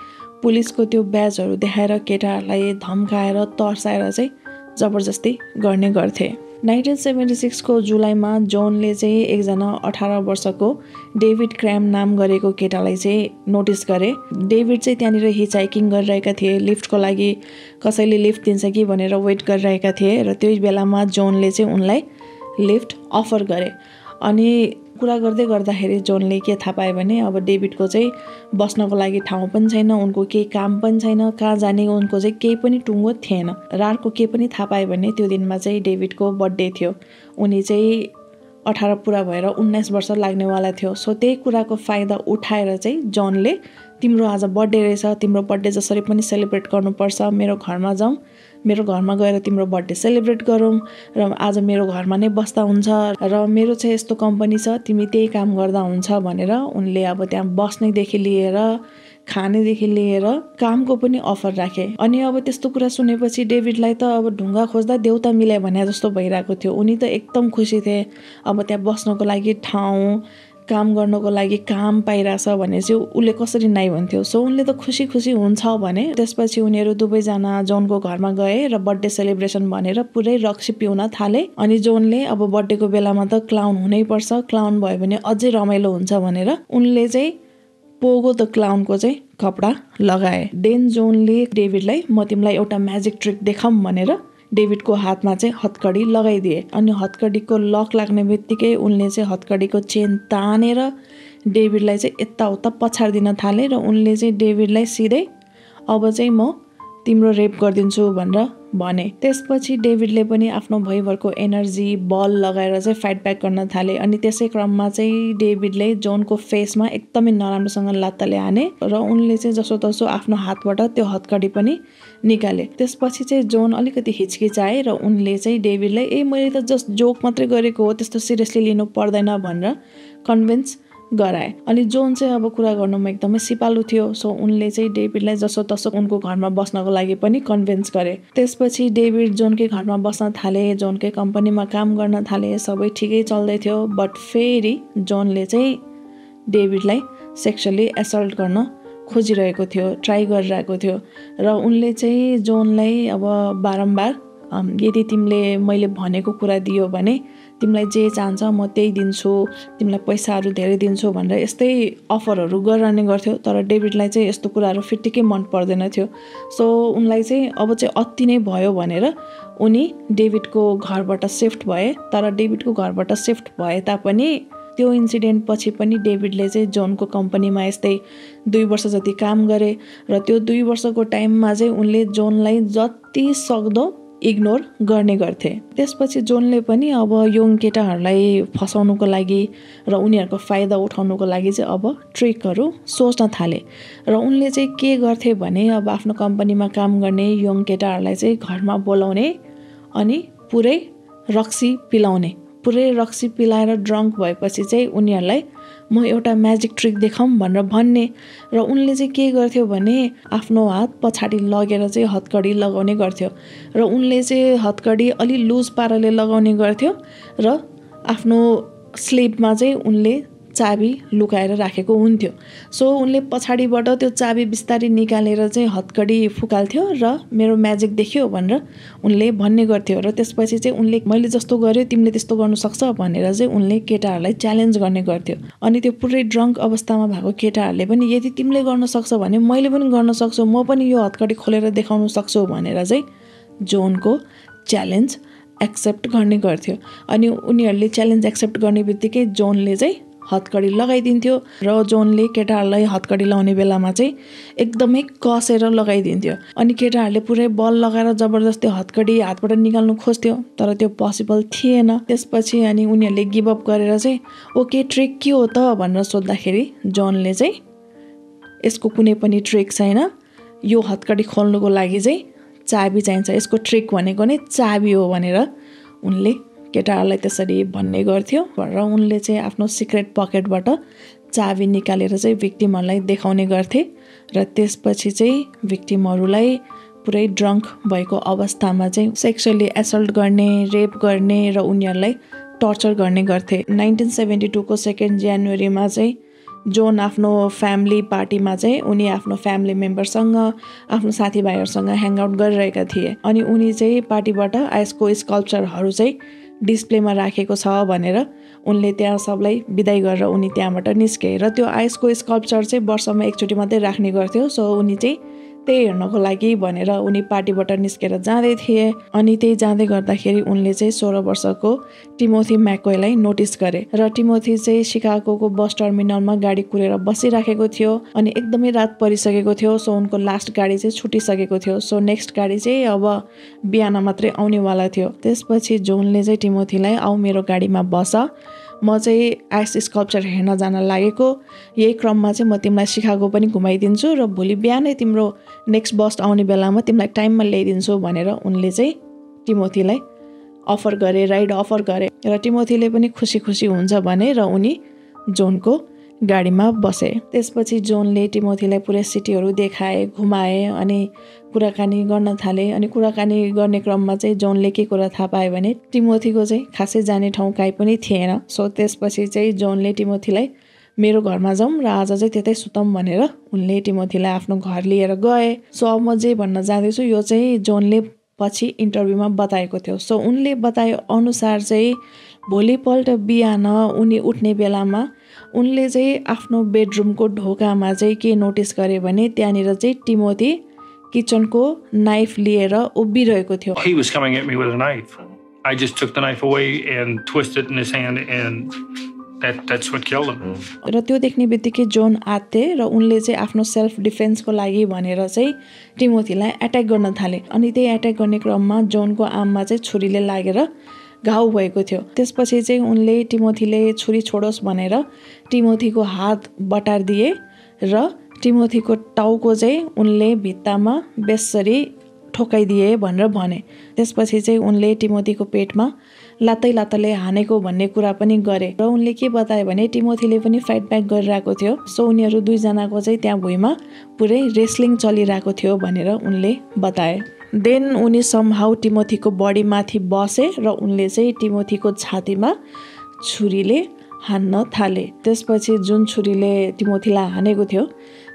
पुलिसको त्यो ब्याजहरू देखाएर केटाहरूलाई धम्काएर तर्साएर चाहिँ जबरजस्ती गर्ने गर्थे। 1976 को जुलाईमा जोनले चाहिँ एकजना 18 वर्षको डेभिड क्र्याम नाम गरेको केटालाई चाहिँ नोटिस गरे। डेभिड चाहिँ त्यहाँनिर हिचहाइकिङ गरिरहेका थिए, लिफ्टको लागि कसैले लिफ्ट दिन्छ कि भनेर वेट गरिरहेका थिए। र त्यही बेलामा जोनले चाहिँ उनलाई लिफ्ट अफर गरे। अनि कुरा गर्दै गर्दाखेरि जोनले के थाहा पायो भने अब डेभिडको चाहिँ बस्नको लागि ठाउँ पनि छैन, उनको केही काम पनि छैन, कहाँ जाने उनको चाहिँ केही पनि टुङ्गो थिएन। र अर्को के पनि थाहा पायो भने त्यो दिनमा चाहिँ डेभिडको बर्थडे थियो। उनी चाहिँ 18 पुरा भएर 19 वर्ष लाग्नेवाला थियो। सो त्यही कुराको फाइदा उठाएर चाहिँ जोनले तिम्रो आज बर्थडे रहेछ, तिम्रो बर्थडे जसरी पनि सेलिब्रेट गर्नुपर्छ, मेरो घरमा जाउँ, मेरो घरमा गएर तिम्रो बर्थडे सेलिब्रेट गरौँ र आज मेरो घरमा नै बस्दा हुन्छ र मेरो चाहिँ यस्तो कम्पनी छ, तिमी त्यही काम गर्दा हुन्छ भनेर उनले अब त्यहाँ बस्नेदेखि लिएर खानेदेखि लिएर कामको पनि अफर राखे। अनि अब त्यस्तो कुरा सुनेपछि डेभिडलाई त अब ढुङ्गा खोज्दा देउता मिले भने जस्तो भइरहेको थियो। उनी त एकदम खुसी थिए, अब त्यहाँ बस्नको लागि ठाउँ, काम गर्नको लागि काम पाइरहेछ भने चाहिँ उसले कसरी नाइ भन्थ्यो। सो उनले त खुसी खुसी हुन्छ भने त्यसपछि उनीहरू दुवैजना जोनको घरमा गए र बर्थडे सेलिब्रेसन भनेर पुरै रक्सी पिउन थाले। अनि जोनले अब बर्थडेको बेलामा त क्लाउन हुनैपर्छ, क्लाउन भयो भने अझै रमाइलो हुन्छ भनेर उनले चाहिँ पोगो द क्लाउनको चाहिँ कपडा लगाए। देन जोनले डेभिडलाई म तिमीलाई एउटा म्याजिक ट्रिक देखाऊँ भनेर डेभिडको हातमा चाहिँ हतकडी लगाइदिए। अनि हतकडीको लक लाग्ने बित्तिकै उनले चाहिँ हतकडीको चेन तानेर डेभिडलाई चाहिँ यताउता पछाडिदिन थाले र उनले चाहिँ डेभिडलाई सिधै अब चाहिँ म तिम्रो रेप गरिदिन्छु भनेर भने। त्यसपछि डेभिडले पनि आफ्नो भइभरको एनर्जी बल लगाएर चाहिँ फाइट ब्याक गर्न थाले। अनि त्यसै क्रममा चाहिँ डेभिडले जोनको फेसमा एकदमै नराम्रोसँग लात्ताले हाने र उनले चाहिँ जसोतसो आफ्नो हातबाट त्यो हतकडी पनि निकाले। त्यसपछि चाहिँ जोन अलिकति हिचकिचाए र उनले चाहिँ डेभिडलाई मैले त जस्ट जोक मात्रै गरेको हो, त्यस्तो सिरियसली लिनु पर्दैन भनेर कन्भिन्स गराए। अनि जोन चाहिँ अब कुरा गर्नुमा एकदमै सिपालु थियो। सो उनले चाहिँ डेभिडलाई जसोतसो उनको घरमा बस्नको लागि पनि कन्भिन्स गरे। त्यसपछि डेभिड जोनकै घरमा बस्न थाले, जोनकै कम्पनीमा काम गर्न थाले, सबै ठिकै चल्दै थियो। बट फेरि जोनले चाहिँ डेभिडलाई सेक्सुअली एसल्ट गर्न खोजिरहेको थियो, ट्राई गरिरहेको थियो। र उनले चाहिँ जोनलाई अब बारम्बार यदि तिमीले मैले भनेको कुरा दियो भने तिमीलाई जे चाहन्छ म त्यही दिन्छु, तिमीलाई पैसाहरू धेरै दिन्छु भनेर यस्तै अफरहरू गरिरहने गर्थ्यो। तर डेभिडलाई चाहिँ यस्तो कुराहरू फिट्टिकै मन पर्दैन थियो। सो उनलाई चाहिँ अब चाहिँ अति नै भयो भनेर उनी डेभिडको घरबाट सिफ्ट भए। तर डेभिडको घरबाट सिफ्ट भए तापनि त्यो इन्सिडेन्ट पछि पनि डेभिडले चाहिँ जोनको कम्पनीमा यस्तै 2 वर्ष जति काम गरे। र त्यो 2 वर्षको टाइममा चाहिँ उनले जोनलाई जति सक्दो इग्नोर गर्ने गर्थे। त्यसपछि जोनले पनि अब यङ केटाहरूलाई फसाउनुको लागि र उनीहरूको फाइदा उठाउनुको लागि चाहिँ अब ट्रिकहरू सोच्न थाले। र उनले चाहिँ के गर्थे भने अब आफ्नो कम्पनीमा काम गर्ने यङ केटाहरूलाई चाहिँ घरमा बोलाउने अनि पुरै रक्सी पिलाउने। पुरै रक्सी पिलाएर ड्रङ्क भएपछि चाहिँ उनीहरूलाई म एउटा म्याजिक ट्रिक देखाउँ भनेर भन्ने। र उनले चाहिँ के गर्थ्यो भने आफ्नो हात पछाडि लगेर चाहिँ हतकडी लगाउने गर्थ्यो। र उनले चाहिँ हतकडी अलि लुज पाराले लगाउने गर्थ्यो र आफ्नो स्लिपमा चाहिँ उनले चाबी लुकाएर राखेको हुन्थ्यो। सो उनले पछाडिबाट त्यो चाबी बिस्तारै निकालेर चाहिँ हतकडी फुकाल्थ्यो र मेरो म्याजिक देख्यो भनेर उनले भन्ने गर्थ्यो। र त्यसपछि चाहिँ उनले मैले जस्तो गर्यो तिमीले त्यस्तो गर्नु सक्छ भनेर चाहिँ उनले केटाहरूलाई च्यालेन्ज गर्ने गर्थ्यो। अनि त्यो पुरै ड्रङ्क अवस्थामा भएको केटाहरूले पनि यदि तिमीले गर्न सक्छ भने मैले पनि गर्न सक्छु, म पनि यो हतकडी खोलेर देखाउन सक्छु भनेर चाहिँ जोनको च्यालेन्ज एक्सेप्ट गर्ने गर्थ्यो। अनि उनीहरूले च्यालेन्ज एक्सेप्ट गर्ने बित्तिकै जोनले चाहिँ हतकडी लगाइदिन्थ्यो। र जोनले केटाहरूलाई हतकडी लाउने बेलामा चाहिँ एकदमै कसेर लगाइदिन्थ्यो। अनि केटाहरूले पुरै बल लगाएर जबरजस्ती हतकडी हातबाट निकाल्नु खोज्थ्यो तर त्यो पोसिबल थिएन। त्यसपछि अनि उनीहरूले गिभ अप गरेर चाहिँ ओके ट्रिक के हो त भनेर सोद्धाखेरि जोनले चाहिँ यसको कुनै पनि ट्रिक छैन, यो हतकडी खोल्नुको लागि चाहिँ चाबी चाहिन्छ, यसको ट्रिक भनेको नै चाबी हो भनेर उनले केटाहरूलाई त्यसरी भन्ने गर्थ्यो। र उनले चाहिँ आफ्नो सिक्रेट पकेटबाट चाबी निकालेर चाहिँ भिक्टिमहरूलाई देखाउने गर्थे। र त्यसपछि चाहिँ भिक्टिमहरूलाई पुरै ड्रङ्क भएको अवस्थामा चाहिँ सेक्सुअली एसल्ट गर्ने, रेप गर्ने र उनीहरूलाई टर्चर गर्ने गर्थे। 1972 को 2 जनवरीमा चाहिँ जोन आफ्नो फ्यामिली पार्टीमा चाहिँ उनी आफ्नो फ्यामिली मेम्बरसँग आफ्नो साथीभाइहरूसँग ह्याङआउट गरिरहेका थिए। अनि उनी चाहिँ पार्टीबाट आइसको स्कल्पचरहरू चाहिँ डिस्प्लेमा राखेको छ भनेर उनले त्यहाँ सबलाई बिदाई गरेर उनी त्यहाँबाट निस्के। र त्यो आइसको स्कल्पचर चाहिँ वर्षमा एकचोटि मात्रै राख्ने गर्थ्यो। सो उनी चाहिँ त्यही हेर्नको लागि भनेर उनी पार्टीबाट निस्केर जाँदै थिए। अनि त्यही जाँदै गर्दाखेरि उनले चाहिँ 16 वर्षको टिमोथी म्याकवेलाई नोटिस गरे। र टिमोथी चाहिँ शिकागोको बस टर्मिनलमा गाडी कुरेर बसिराखेको थियो। अनि एकदमै रात परिसकेको थियो। सो उनको लास्ट गाडी चाहिँ छुटिसकेको थियो। सो नेक्स्ट गाडी चाहिँ अब बिहान मात्रै आउनेवाला थियो। त्यसपछि जोनले चाहिँ टिमोथीलाई आऊ मेरो गाडीमा बस, म चाहिँ आइस स्कल्पचर हेर्न जान लागेको, यही क्रममा चाहिँ म तिमीलाई शिकागो पनि घुमाइदिन्छु र भोलि बिहानै तिम्रो नेक्स्ट बस आउने बेलामा तिमीलाई टाइममा ल्याइदिन्छु भनेर उनले चाहिँ टिमोथीलाई अफर गरे, राइड अफर गरे। र टिमोथीले पनि खुसी खुसी हुन्छ भने र उनी जोनको गाडीमा बसे। त्यसपछि जोनले टिमोथीलाई पुरै सिटीहरू देखाए, घुमाए अनि कुराकानी गर्न थाले। अनि कुराकानी गर्ने क्रममा चाहिँ जोनले के कुरा थाहा पायो भने टिमोथीको चाहिँ खासै जाने ठाउँ काहीँ पनि थिएन। सो त्यसपछि चाहिँ जोनले टिमोथीलाई मेरो घरमा जाउँ र आज चाहिँ त्यतै सुतौँ भनेर उनले टिमोथीलाई आफ्नो घर लिएर गए। सो अब म जे भन्न जाँदैछु यो चाहिँ जोनले पछि इन्टरभ्यूमा बताएको थियो। सो उनले बताए अनुसार चाहिँ भोलिपल्ट बिहान उनी उठ्ने बेलामा उनले चाहिँ आफ्नो बेडरुमको ढोकामा चाहिँ के नोटिस गरे भने त्यहाँनिर चाहिँ टिमोथी किचनको नाइफ लिएर उभिरहेको थियो। He was coming at me with a knife. I just took the knife away and twisted it in his hand and that's what killed him. र त्यो देख्ने बित्तिकै जोन आत्ते र उनले चाहिँ आफ्नो सेल्फ डिफेन्सको लागि भनेर चाहिँ टिमोथीलाई एट्याक गर्न थाले। अनि त्यही एट्याक गर्ने क्रममा जोनको आममा चाहिँ छुरीले लागेर घाउ भएको थियो। त्यसपछि चाहिँ उनले टिमोथीले छुरी छोडोस् भनेर टिमोथीको हात बटारिदिए र टिमोथीको टाउको चाहिँ उनले भित्तामा बेसरी ठोकाइदिए भनेर भने। त्यसपछि चाहिँ उनले टिमोथीको पेटमा लात्तैले हानेको भन्ने कुरा पनि गरे र उनले के बताए भने टिमोथीले पनि फाइट ब्याक गरिरहेको थियो। सो उनीहरू दुईजनाको चाहिँ त्यहाँ भुइँमा पुरै रेस्लिङ चलिरहेको थियो भनेर उनले बताए। देन उनी समहाउ टिमोथीको बडी माथि बसे र उनले चाहिँ टिमोथीको छातीमा छुरीले हान्न थाले। त्यसपछि जुन छुरीले टिमोथीलाई हानेको थियो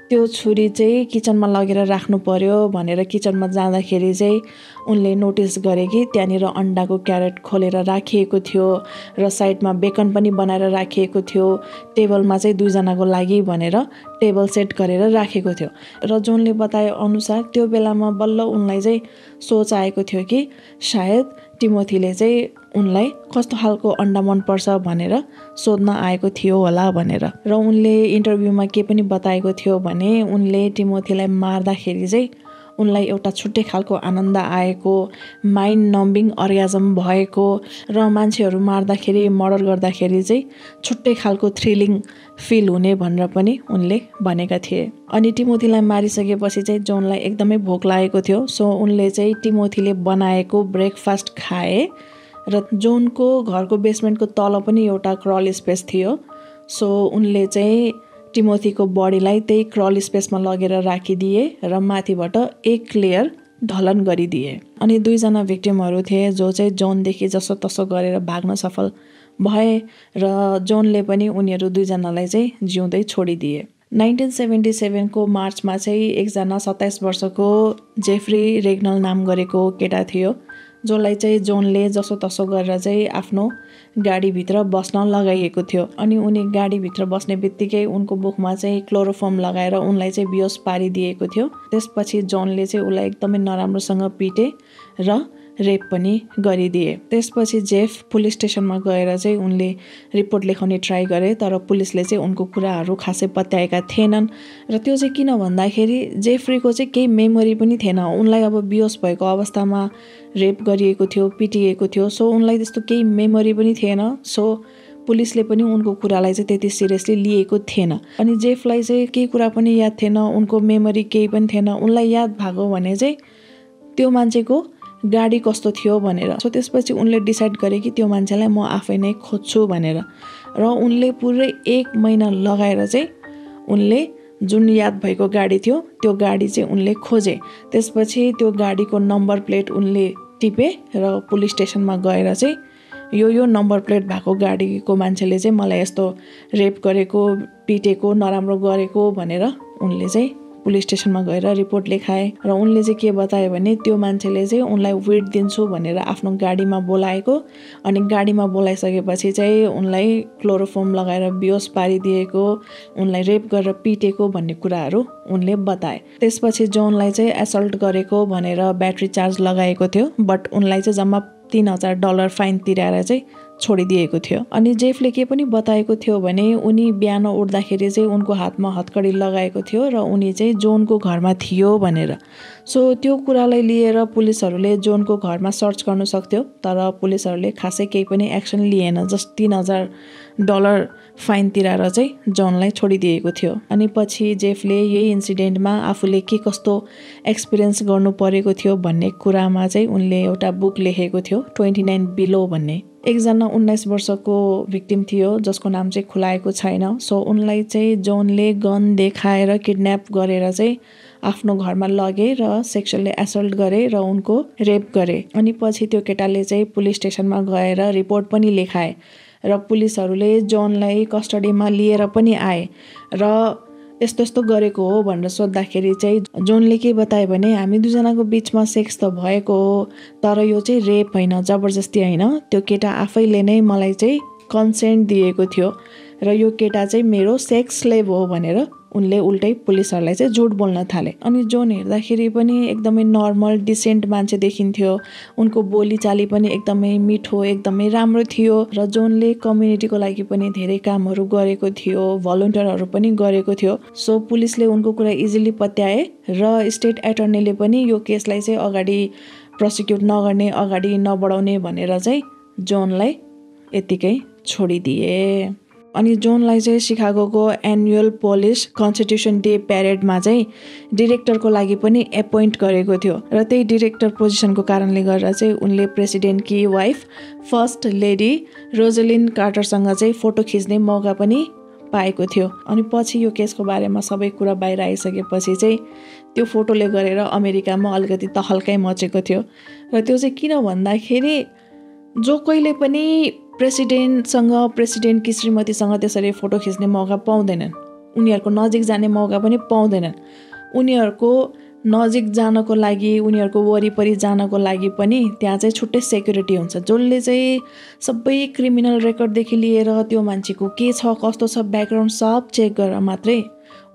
त्यो छुरी चाहिँ किचनमा लगेर राख्नु पर्यो भनेर किचनमा जाँदाखेरि चाहिँ उनले नोटिस गरे कि त्यहाँनिर अन्डाको क्यारेट खोलेर राखिएको थियो र साइडमा बेकन पनि बनाएर राखिएको थियो। टेबलमा चाहिँ दुईजनाको लागि भनेर टेबल सेट गरेर राखेको थियो र जोनले बताए अनुसार त्यो बेलामा बल्ल उनलाई चाहिँ सोच आएको थियो कि सायद टिमोथीले चाहिँ उनलाई कस्तो खालको अन्डा मनपर्छ भनेर सोध्न आएको थियो होला भनेर। र उनले इन्टरभ्यूमा के पनि बताएको थियो भने उनले टिमोथीलाई मार्दाखेरि चाहिँ उनलाई एउटा छुट्टै खालको आनन्द आएको, माइन्ड नम्बिङ अर्गाजम भएको र मान्छेहरू मार्दाखेरि मर्डर गर्दाखेरि चाहिँ छुट्टै खालको थ्रिलिङ फिल हुने भनेर पनि उनले भनेका थिए। अनि टिमोथीलाई मारिसकेपछि चाहिँ जोनलाई एकदमै भोक लागेको थियो। सो उनले चाहिँ टिमोथीले बनाएको ब्रेकफास्ट खाए र जोनको घरको बेसमेन्टको तल पनि एउटा क्रल स्पेस थियो। सो उनले चाहिँ टिमोथीको बडीलाई त्यही क्रल स्पेसमा लगेर राखिदिए र माथिबाट एक लेयर ढलन गरिदिए। अनि दुईजना भिक्टिमहरू थिए जो चाहिँ जोनदेखि जसो तसो गरेर भाग्न सफल भए र जोनले पनि उनीहरू दुईजनालाई चाहिँ जिउँदै छोडिदिए। 1977 मार्चमा चाहिँ एकजना 27 वर्षको जेफ्री रेग्नल नाम गरेको केटा थियो जसलाई चाहिँ जोनले जसो तसो गरेर चाहिँ आफ्नो गाडीभित्र बस्न लगाइएको थियो। अनि उनी गाडीभित्र बस्ने बित्तिकै उनको मुखमा चाहिँ क्लोरोफर्म लगाएर उनलाई चाहिँ बेहोस पारिदिएको थियो। त्यसपछि जोनले चाहिँ उसलाई एकदमै नराम्रोसँग पिटे र रेप पनि गरिदिए। त्यसपछि जेफ पुलिस स्टेसनमा गएर चाहिँ उनले रिपोर्ट लेखाउने ट्राई गरे तर पुलिसले चाहिँ उनको कुराहरू खासै पत्याएका थिएनन्। र त्यो चाहिँ किन भन्दाखेरि जेफ्रीको चाहिँ केही मेमोरी पनि थिएन। उनलाई अब बेहोस भएको अवस्थामा रेप गरिएको थियो, पिटिएको थियो। सो उनलाई त्यस्तो केही मेमोरी पनि थिएन। सो पुलिसले पनि उनको कुरालाई चाहिँ त्यति सिरियसली लिएको थिएन। अनि जेफलाई चाहिँ केही कुरा पनि याद थिएन, उनको मेमोरी केही पनि थिएन। उनलाई याद भएको भने चाहिँ त्यो मान्छेको गाडी कस्तो थियो भनेर। सो त्यसपछि उनले डिसाइड गरे कि त्यो मान्छेलाई म आफै नै खोज्छु भनेर। र उनले पुरै 1 महिना लगाएर चाहिँ उनले जुन याद भएको गाडी थियो त्यो गाडी चाहिँ उनले खोजे। त्यसपछि त्यो गाडीको नम्बर प्लेट उनले टिपे र पुलिस स्टेसनमा गएर चाहिँ यो नम्बर प्लेट भएको गाडीको मान्छेले चाहिँ मलाई यस्तो रेप गरेको, पिटेको, नराम्रो गरेको भनेर उनले चाहिँ पुलिस स्टेसनमा गएर रिपोर्ट लेखाए। र उनले चाहिँ के बताए भने त्यो मान्छेले चाहिँ उनलाई वेट दिन्छु भनेर आफ्नो गाडीमा बोलाएको अनि गाडीमा बोलाइसकेपछि चाहिँ उनलाई क्लोरोफर्म लगाएर बेहोस पारिदिएको, उनलाई रेप गरेर पिटेको भन्ने कुराहरू उनले बताए। त्यसपछि जोनलाई चाहिँ एसल्ट गरेको भनेर ब्याट्री चार्ज लगाएको थियो बट उनलाई चाहिँ जम्मा $3000 फाइन तिराएर चाहिँ छोडिदिएको थियो। अनि जेफले के पनि बताएको थियो भने उनी बिहान उठ्दाखेरि चाहिँ उनको हातमा हतकडी लगाएको थियो र उनी चाहिँ जोनको घरमा थियो भनेर। सो त्यो कुरालाई लिएर पुलिसहरूले जोनको घरमा सर्च गर्न सक्थ्यो तर पुलिसहरूले खासै केही पनि एक्सन लिएन। जस्ट $3000 फाइन तिराएर चाहिँ जोनलाई छोडिदिएको थियो। अनि पछि जेफले यही इन्सिडेन्टमा आफूले के कस्तो एक्सपिरियन्स गर्नु परेको थियो भन्ने कुरामा चाहिँ उनले एउटा बुक लेखेको थियो 29 बिलो भन्ने। एकजना 19 वर्षको भिक्टिम थियो जसको नाम चाहिँ खुलाएको छैन। सो उनलाई चाहिँ जोनले गन देखाएर किडन्याप गरेर चाहिँ आफ्नो घरमा लगे र सेक्सुअली एसल्ट गरे र उनको रेप गरे। अनि पछि त्यो केटाले चाहिँ पुलिस स्टेसनमा गएर रिपोर्ट पनि लेखाए र पुलिसहरूले जोनलाई कस्टडीमा लिएर पनि आए र यस्तो यस्तो गरेको हो भनेर सोद्धाखेरि चाहिँ जोनले के बताए भने हामी दुईजनाको बिचमा सेक्स त भएको हो तर यो चाहिँ रेप होइन, जबरजस्ती होइन। त्यो केटा आफैले नै मलाई चाहिँ कन्सेन्ट दिएको थियो र यो केटा चाहिँ मेरो सेक्स स्लेभ हो भनेर उनले उल्टै पुलिसहरूलाई चाहिँ झुट बोल्न थाले। अनि जोन हेर्दाखेरि पनि एकदमै नर्मल डिसेन्ट मान्छे देखिन्थ्यो। उनको बोलीचाली पनि एकदमै मिठो, एकदमै राम्रो थियो र जोनले कम्युनिटीको लागि पनि धेरै कामहरू गरेको थियो, भलन्टियरहरू पनि गरेको थियो। सो पुलिसले उनको कुरा इजिली पत्याए र स्टेट एटर्नीले पनि यो केसलाई चाहिँ अगाडि प्रोसिक्युट नगर्ने, अगाडि नबढाउने भनेर चाहिँ जोनलाई यतिकै छोडिदिए। अनि जोनलाई चाहिँ शिकागोको एनुअल पोलिस कन्स्टिट्युसन डे प्यारेडमा चाहिँ डिरेक्टरको लागि पनि एपोइन्ट गरेको थियो र त्यही डिरेक्टर पोजिसनको कारणले गर्दा चाहिँ उनले प्रेसिडेन्टकी वाइफ फर्स्ट लेडी रोजलिन कार्टरसँग चाहिँ फोटो खिच्ने मौका पनि पाएको थियो। अनि पछि यो केसको बारेमा सबै कुरा बाहिर आइसकेपछि चाहिँ त्यो फोटोले गरेर अमेरिकामा अलिकति तहल्काइ मचेको थियो। र त्यो चाहिँ किन भन्दाखेरि जो कहिले पनि प्रेसिडेन्टसँग प्रेसिडेन्टकी श्रीमतीसँग त्यसरी फोटो खिच्ने मौका पाउँदैनन्, उनीहरूको नजिक जाने मौका पनि पाउँदैनन्। उनीहरूको नजिक जानको लागि, उनीहरूको वरिपरि जानको लागि पनि त्यहाँ चाहिँ छुट्टै सेक्युरिटी हुन्छ, जसले चाहिँ सबै क्रिमिनल रेकर्डदेखि लिएर त्यो मान्छेको के छ कस्तो छ ब्याकग्राउन्ड सब चेक गरेर मात्रै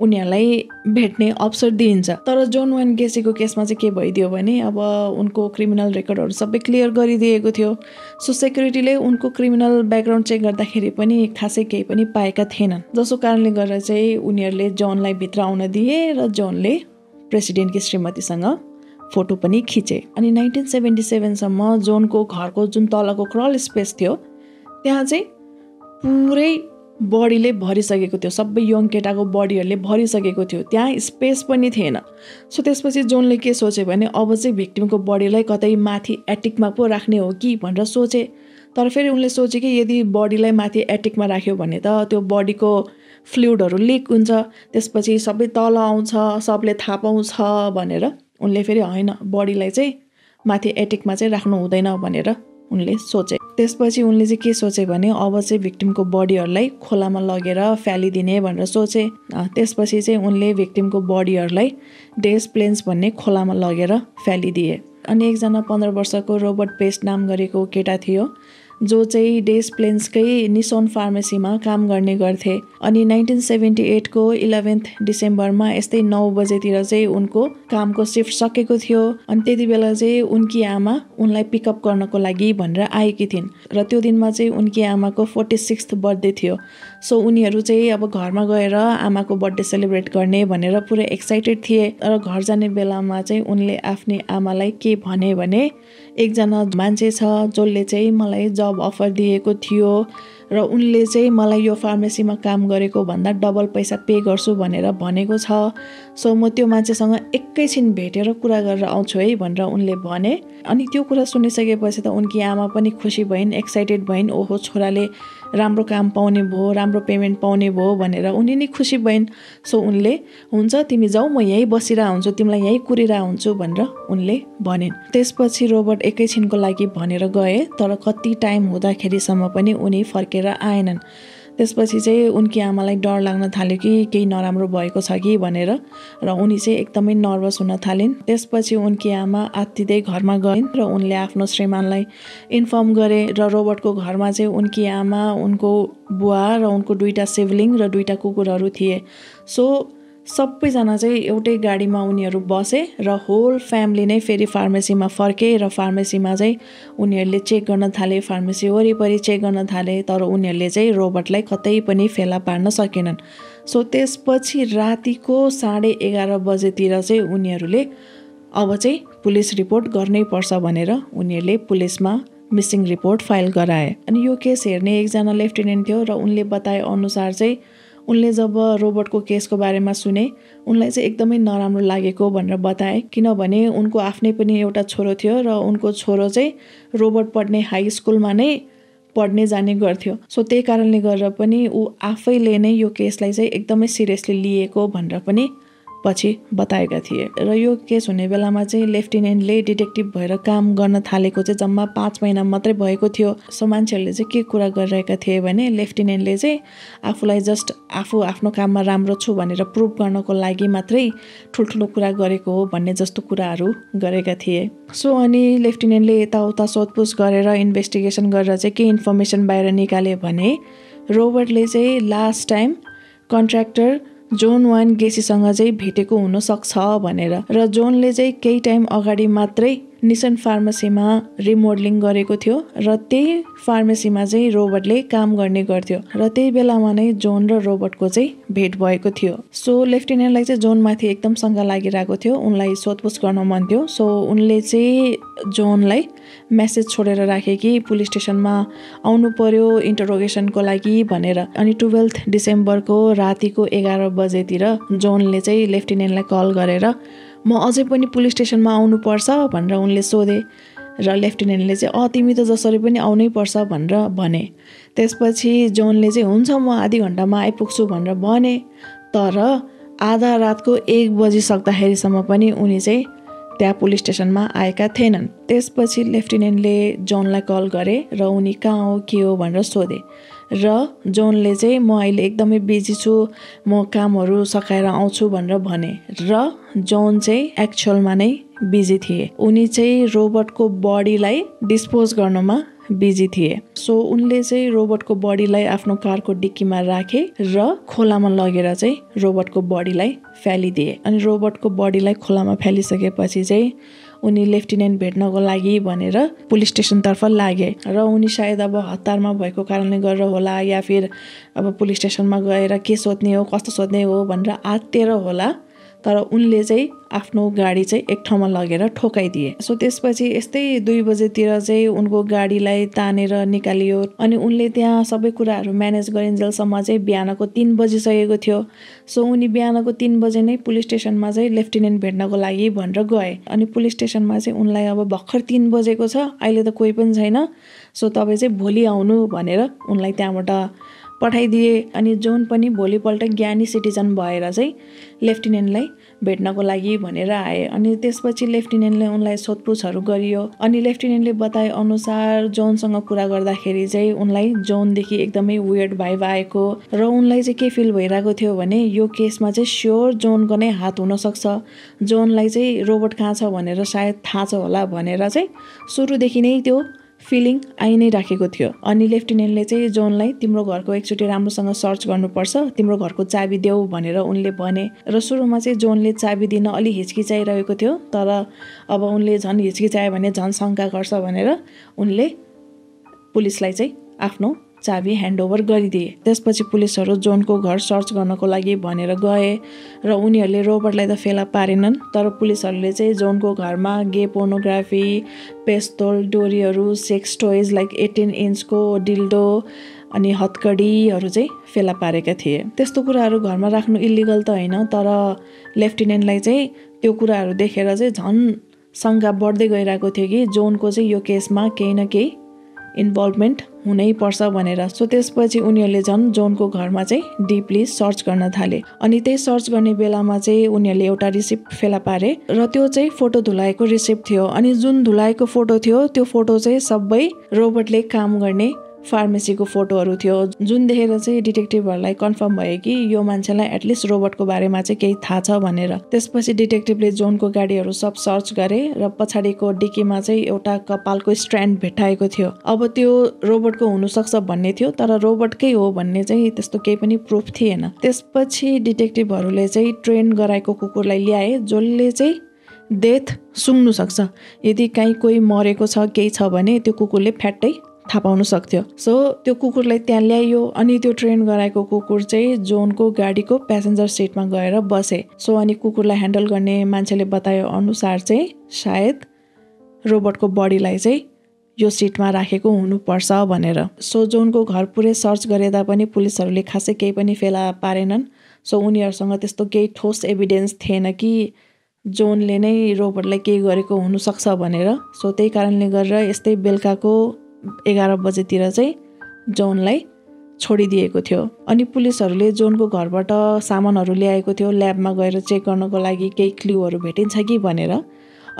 उनीहरूलाई भेट्ने अवसर दिइन्छ। तर जोन वाइन गेसीको केसमा चाहिँ के भइदियो भने अब उनको क्रिमिनल रेकर्डहरू सबै क्लियर गरिदिएको थियो। सो सेक्युरिटीले उनको क्रिमिनल ब्याकग्राउन्ड चेक गर्दाखेरि पनि खासै केही पनि पाएका थिएनन्, जसको कारणले गर्दा चाहिँ उनीहरूले जोनलाई भित्र आउन दिए र जोनले प्रेसिडेन्टकी श्रीमतीसँग फोटो पनि खिचे। अनि 1977 सम्म जोनको घरको जुन तलको क्रल स्पेस थियो त्यहाँ चाहिँ पुरै बडीले भरिसकेको थियो, सबै यङ केटाको बडीहरूले भरिसकेको थियो, त्यहाँ स्पेस पनि थिएन। सो त्यसपछि जोनले के सोचे भने अब चाहिँ भिक्टिमको बडीलाई कतै माथि एटिकमा पो राख्ने हो कि भनेर सोचे। तर फेरि उनले सोचे कि यदि बडीलाई माथि एटिकमा राख्यो भने त त्यो बडीको फ्लुइडहरू लिक हुन्छ, त्यसपछि सबै तल आउँछ, सबले थाहा पाउँछ भनेर उनले फेरि होइन बडीलाई चाहिँ माथि एटिकमा चाहिँ राख्नु हुँदैन भनेर उनले सोचे। त्यसपछि उनले चाहिँ के सोचे भने अब चाहिँ भिक्टिमको बडीहरूलाई खोलामा लगेर फ्यालिदिने भनेर सोचे। त्यसपछि चाहिँ उनले भिक्टिमको बडीहरूलाई डेस प्लेन्स भन्ने खोलामा लगेर फ्यालिदिए। अनि एकजना 15 वर्षको रोबर्ट पेस्ट नाम गरेको केटा थियो जो चाहिँ डेस प्लेन्सकै निसोन फार्मेसीमा काम गर्ने गर्थे। अनि 1978 को 11 डिसेम्बरमा यस्तै 9 बजेतिर चाहिँ उनको कामको शिफ्ट सकेको थियो। अनि त्यति बेला चाहिँ उनकी आमा उनलाई पिकअप गर्नको लागि भनेर आएकी थिइन् र त्यो दिनमा चाहिँ उनकी आमाको 46th बर्थडे थियो। सो उनीहरू चाहिँ अब घरमा गएर आमाको बर्थडे सेलिब्रेट गर्ने भनेर पुरै एक्साइटेड थिए। र घर जाने बेलामा चाहिँ उनले आफ्नी आमालाई के भने एकजना मान्छे छ जसले चाहिँ मलाई जब अफर दिएको थियो र उनले चाहिँ मलाई यो फार्मेसीमा काम गरेको भन्दा डबल पैसा पे गर्छु भनेर भनेको छ। सो म त्यो मान्छेसँग एकैछिन भेटेर कुरा गरेर आउँछु है भनेर उनले भने। अनि त्यो कुरा सुनिसकेपछि त उनकी आमा पनि खुसी भइन्, एक्साइटेड भइन्, ओहो छोराले राम्रो काम पाउने भयो, राम्रो पेमेन्ट पाउने भयो भनेर उनी नि खुसी भइन्। सो उनले हुन्छ तिमी जाऊ म यहीँ बसिरह हुन्छु, तिमीलाई यहीँ कुरिरह हुन्छु भनेर उनले भनिन्। त्यसपछि रोबर्ट एकैछिनको लागि भनेर गए तर कति टाइम हुँदाखेरिसम्म पनि उनी फर्केर आएनन्। त्यसपछि चाहिँ उनकी आमालाई डर लाग्न थाल्यो कि केही नराम्रो भएको छ कि भनेर र उनी चाहिँ एकदमै नर्भस हुन थालिन्। त्यसपछि उनकी आमा आत्तिँदै घरमा गइन् र उनले आफ्नो श्रीमानलाई इन्फर्म गरे र रोबर्टको घरमा चाहिँ उनकी आमा, उनको बुवा र उनको 2टा सिब्लिङ र 2टा कुकुरहरू थिए। सो सबैजना चाहिँ एउटै गाडीमा उनीहरू बसे र होल फ्यामिली नै फेरि फार्मेसीमा फर्के र फार्मेसीमा चाहिँ उनीहरूले चेक गर्न थाले, फार्मेसी वरिपरि चेक गर्न थाले तर उनीहरूले चाहिँ रोबर्टलाई कतै पनि फेला पार्न सकेनन्। सो त्यसपछि रातिको 11:30 बजेतिर चाहिँ उनीहरूले अब चाहिँ पुलिस रिपोर्ट गर्नै पर्छ भनेर उनीहरूले पुलिसमा मिसिङ रिपोर्ट फाइल गराए। अनि यो केस हेर्ने एकजना लेफ्टिनेन्ट थियो र उनले बताए अनुसार चाहिँ उनले जब रोबर्टको केसको बारेमा सुने उनलाई चाहिँ एकदमै नराम्रो लागेको भनेर बताए। किनभने उनको आफ्नै पनि एउटा छोरो थियो र उनको छोरो चाहिँ रोबर्ट पढ्ने हाई स्कुलमा नै पढ्ने जाने गर्थ्यो। सो त्यही कारणले गर्दा पनि ऊ आफैले नै यो केसलाई चाहिँ एकदमै सिरियसली लिएको भनेर पनि पछि बताएका थिए। र यो केस हुने बेलामा चाहिँ लेफ्टिनेन्टले डिटेक्टिभ भएर काम गर्न थालेको चाहिँ जम्मा 5 महिना मात्रै भएको थियो। सो मान्छेहरूले चाहिँ के कुरा गरिरहेका थिए भने लेफ्टिनेन्टले चाहिँ आफूलाई जस्ट आफू आफ्नो काममा राम्रो छु भनेर प्रुभ गर्नको लागि मात्रै ठुल्ठुलो कुरा गरेको हो भन्ने जस्तो कुराहरू गरेका थिए। सो अनि लेफ्टिनेन्टले यताउता सोधपुछ गरेर इन्भेस्टिगेसन गरेर चाहिँ के इन्फर्मेसन बाहिर निकाले भने रोबर्टले चाहिँ last time contractor John Wayne गेसीसँग चाहिँ भेटेको हुन सक्छ भनेर र जोनले चाहिँ केही टाइम अगाडि मात्रै निसन फार्मेसीमा रिमोडलिङ गरेको थियो र त्यही फार्मेसीमा चाहिँ रोबर्टले काम गर्ने गर्थ्यो र त्यही बेलामा नै जोन र रोबर्टको चाहिँ भेट भएको थियो। सो लेफ्टिनेन्टलाई चाहिँ जोनमाथि एकदम शङ्का लागिरहेको थियो, उनलाई सोधपुछ गर्न मन थियो। सो उनले चाहिँ जोनलाई मेसेज छोडेर राखे कि पुलिस स्टेसनमा आउनु पर्यो इन्टरोगेसनको लागि भनेर। अनि 12 डिसेम्बरको रातिको 11 बजेतिर जोनले चाहिँ लेफ्टिनेन्टलाई कल गरेर म अझै पनि पुलिस स्टेसनमा आउनुपर्छ भनेर उनले सोधे र लेफ्टिनेन्टले चाहिँ तिमी त जसरी पनि आउनै पर्छ भनेर भने। त्यसपछि जोनले चाहिँ हुन्छ म आधी घन्टामा आइपुग्छु भनेर भने, तर आधा रातको 1 बजिसक्दाखेरिसम्म पनि उनी चाहिँ त्यहाँ पुलिस स्टेसनमा आएका थिएनन्। त्यसपछि लेफ्टिनेन्टले जोनलाई कल गरे र उनी कहाँ हो के हो भनेर सोधे र जोनले चाहिँ म अहिले एकदमै बिजी छु, म कामहरू सकाएर आउँछु भनेर भने र जोन चाहिँ एक्चुअलमा नै बिजी थिए। उनी चाहिँ रोबर्टको बडीलाई डिस्पोज गर्नमा बिजी थिए। सो उनले चाहिँ रोबर्टको बडीलाई आफ्नो कारको डिक्कीमा राखे र खोलामा लगेर चाहिँ रोबर्टको बडीलाई फ्यालिदिए। अनि रोबर्टको बडीलाई खोलामा फ्यालिसकेपछि चाहिँ उनी लेफ्टिनेन्ट भेट्नको लागि भनेर पुलिस स्टेसनतर्फ लागे र उनी सायद अब हतारमा भएको कारणले गरेर होला या फिर अब पुलिस स्टेसनमा गएर के सोध्ने हो कस्तो सोध्ने हो भनेर आत्तिएर होला, तर उनले चाहिँ आफ्नो गाडी चाहिँ एक ठाउँमा लगेर ठोकाइदिए। सो त्यसपछि यस्तै 2 बजेतिर चाहिँ उनको गाडीलाई तानेर निकालियो अनि उनले त्यहाँ सबै कुराहरू म्यानेज गरिन्जेलसम्म चाहिँ बिहानको 3 बजिसकेको थियो। सो उनी बिहानको 3 बजे नै पुलिस स्टेसनमा चाहिँ लेफ्टिनेन्ट भेट्नको लागि भनेर गए। अनि पुलिस स्टेसनमा चाहिँ उनलाई अब भर्खर 3 बजेको छ, अहिले त कोही पनि छैन, सो तपाईँ चाहिँ भोलि आउनु भनेर उनलाई त्यहाँबाट पठाइदिए। अनि जोन पनि भोलिपल्ट ज्ञानी सिटिजन भएर चाहिँ लेफ्टिनेन्टलाई भेट्नको लागि भनेर आए। अनि त्यसपछि लेफ्टिनेन्टले उनलाई सोधपुछहरू गरियो अनि लेफ्टिनेन्टले बताए अनुसार जोनसँग कुरा गर्दाखेरि चाहिँ उनलाई जोनदेखि एकदमै वियर्ड भाइब आएको र उनलाई चाहिँ के फिल भइरहेको थियो भने यो केसमा चाहिँ स्योर जोनको नै हात हुनसक्छ, जोनलाई चाहिँ रोबर्ट कहाँ छ भनेर सायद थाहा छ होला भनेर चाहिँ सुरुदेखि नै त्यो फिलिङ आइ नै राखेको थियो। अनि लेफ्टिनेन्टले चाहिँ जोनलाई तिम्रो घरको एकचोटि राम्रोसँग सर्च गर्नुपर्छ, तिम्रो घरको चाबी देऊ भनेर उनले भने र सुरुमा चाहिँ जोनले चाबी दिन अलि हिचकिचाइरहेको थियो, तर अब उनले झन् हिचकिचायो भने झन् शङ्का गर्छ भनेर उनले पुलिसलाई चाहिँ आफ्नो चाबी ह्यान्डओभर गरिदिए। त्यसपछि पुलिसहरू जोनको घर सर्च गर्नको लागि भनेर गए र उनीहरूले रोबर्टलाई त फेला पारेनन्, तर पुलिसहरूले चाहिँ जोनको घरमा गे पोर्नोग्राफी, पेस्तोल, डोरीहरू, सेक्स टोइज लाइक 18 इन्चको डिल्डो अनि हत्कडीहरू चाहिँ फेला पारेका थिए। त्यस्तो कुराहरू घरमा राख्नु इलिगल त होइन, तर लेफ्टिनेन्टलाई चाहिँ त्यो कुराहरू देखेर चाहिँ झन् शङ्का बढ्दै गइरहेको थियो कि जोनको चाहिँ यो केसमा केही न केही इन्भल्भमेन्ट हुनै पर्छ भनेर। सो त्यसपछि उनीहरूले झन् जोनको घरमा चाहिँ डिपली सर्च गर्न थाले। अनि त्यही सर्च गर्ने बेलामा चाहिँ उनीहरूले एउटा रिसिप्ट फेला पारे र त्यो चाहिँ फोटो धुलाएको रिसिप्ट थियो। अनि जुन धुलाएको फोटो थियो त्यो फोटो चाहिँ सबै रोबर्टले काम गर्ने फार्मेसीको फोटोहरू थियो, जुन देखेर चाहिँ डिटेक्टिभहरूलाई कन्फर्म भयो कि यो मान्छेलाई एटलिस्ट रोबर्टको बारेमा चाहिँ केही थाहा छ भनेर। त्यसपछि डिटेक्टिभले जोनको गाडीहरू सब सर्च गरे र पछाडिको डिकीमा चाहिँ एउटा कपालको स्ट्र्यान्ड भेट्टाएको थियो। अब त्यो रोबर्टको हुनसक्छ भन्ने थियो, तर रोबर्टकै हो भन्ने चाहिँ त्यस्तो केही पनि प्रुफ थिएन। त्यसपछि डिटेक्टिभहरूले चाहिँ ट्रेन गराएको कुकुरलाई ल्याए जसले चाहिँ डेथ सुँग्नु सक्छ। यदि कहीँ कोही मरेको छ केही छ भने त्यो कुकुरले फ्याट्टै थाहा पाउन सक्थ्यो। सो त्यो कुकुरलाई त्यहाँ ल्याइयो अनि त्यो ट्रेन गराएको कुकुर चाहिँ जोनको गाडीको प्यासेन्जर सिटमा गएर बसे। सो अनि कुकुरलाई ह्यान्डल गर्ने मान्छेले बताए अनुसार चाहिँ सायद रोबर्टको बडीलाई चाहिँ यो सिटमा राखेको हुनुपर्छ भनेर। सो जोनको घर पुरै सर्च गरे तापनि पुलिसहरूले खासै केही पनि फेला पारेनन्। सो उनीहरूसँग त्यस्तो केही ठोस एभिडेन्स थिएन कि जोनले नै रोबर्टलाई केही गरेको हुनसक्छ भनेर। सो त्यही कारणले गरेर यस्तै बेलुकाको 11 बजेतिर चाहिँ जोनलाई छोडिदिएको थियो। अनि पुलिसहरूले जोनको घरबाट सामानहरू ल्याएको थियो ल्याबमा गएर चेक गर्नको लागि केही क्लुहरू भेटिन्छ कि भनेर।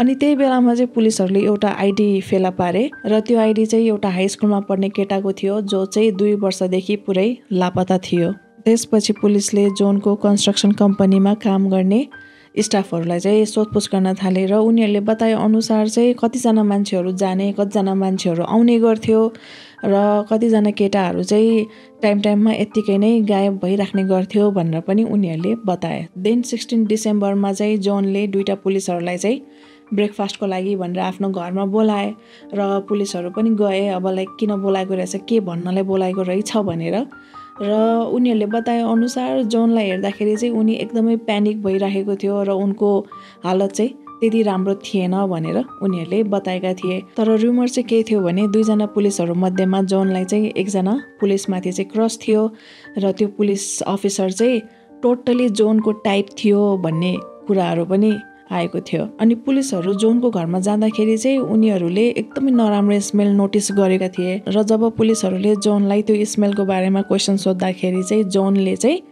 अनि त्यही बेलामा चाहिँ पुलिसहरूले एउटा आइडी फेला पारे र त्यो आइडी चाहिँ एउटा हाई स्कुलमा पढ्ने केटाको थियो जो चाहिँ 2 वर्षदेखि पुरै लापता थियो। त्यसपछि पुलिसले जोनको कन्स्ट्रक्सन कम्पनीमा काम गर्ने स्टाफहरूलाई चाहिँ सोधपुछ गर्न थाले र उनीहरूले बताए अनुसार चाहिँ कतिजना मान्छेहरू जाने कतिजना मान्छेहरू आउने गर्थ्यो र कतिजना केटाहरू चाहिँ टाइममा यत्तिकै नै गायब भइराख्ने गर्थ्यो भनेर पनि उनीहरूले बताए। देन 16 डिसेम्बरमा चाहिँ जोनले 2टा पुलिसहरूलाई चाहिँ ब्रेकफास्टको लागि भनेर आफ्नो घरमा बोलाए र पुलिसहरू पनि गए अब लाइक किन बोलाएको रहेछ के भन्नलाई बोलाएको रहेछ भनेर र उनीहरूले बताए अनुसार जोनलाई हेर्दाखेरि चाहिँ उनी एकदमै प्यानिक भइरहेको थियो र उनको हालत चाहिँ त्यति राम्रो थिएन भनेर उनीहरूले बताएका थिए तर रुमर चाहिँ के थियो भने दुईजना पुलिसहरू मध्येमा जोनलाई चाहिँ एकजना पुलिसमाथि चाहिँ क्रस थियो र त्यो पुलिस अफिसर चाहिँ टोटली जोनको टाइप थियो भन्ने कुराहरू पनि आएको थियो अनि पुलिसहरू जोनको घरमा जाँदाखेरि चाहिँ उनीहरूले एकदमै नराम्रो स्मेल नोटिस गरेका थिए र जब पुलिसहरूले जोनलाई त्यो स्मेलको बारेमा क्वेसन सोद्धाखेरि चाहिँ जोनले चाहिँ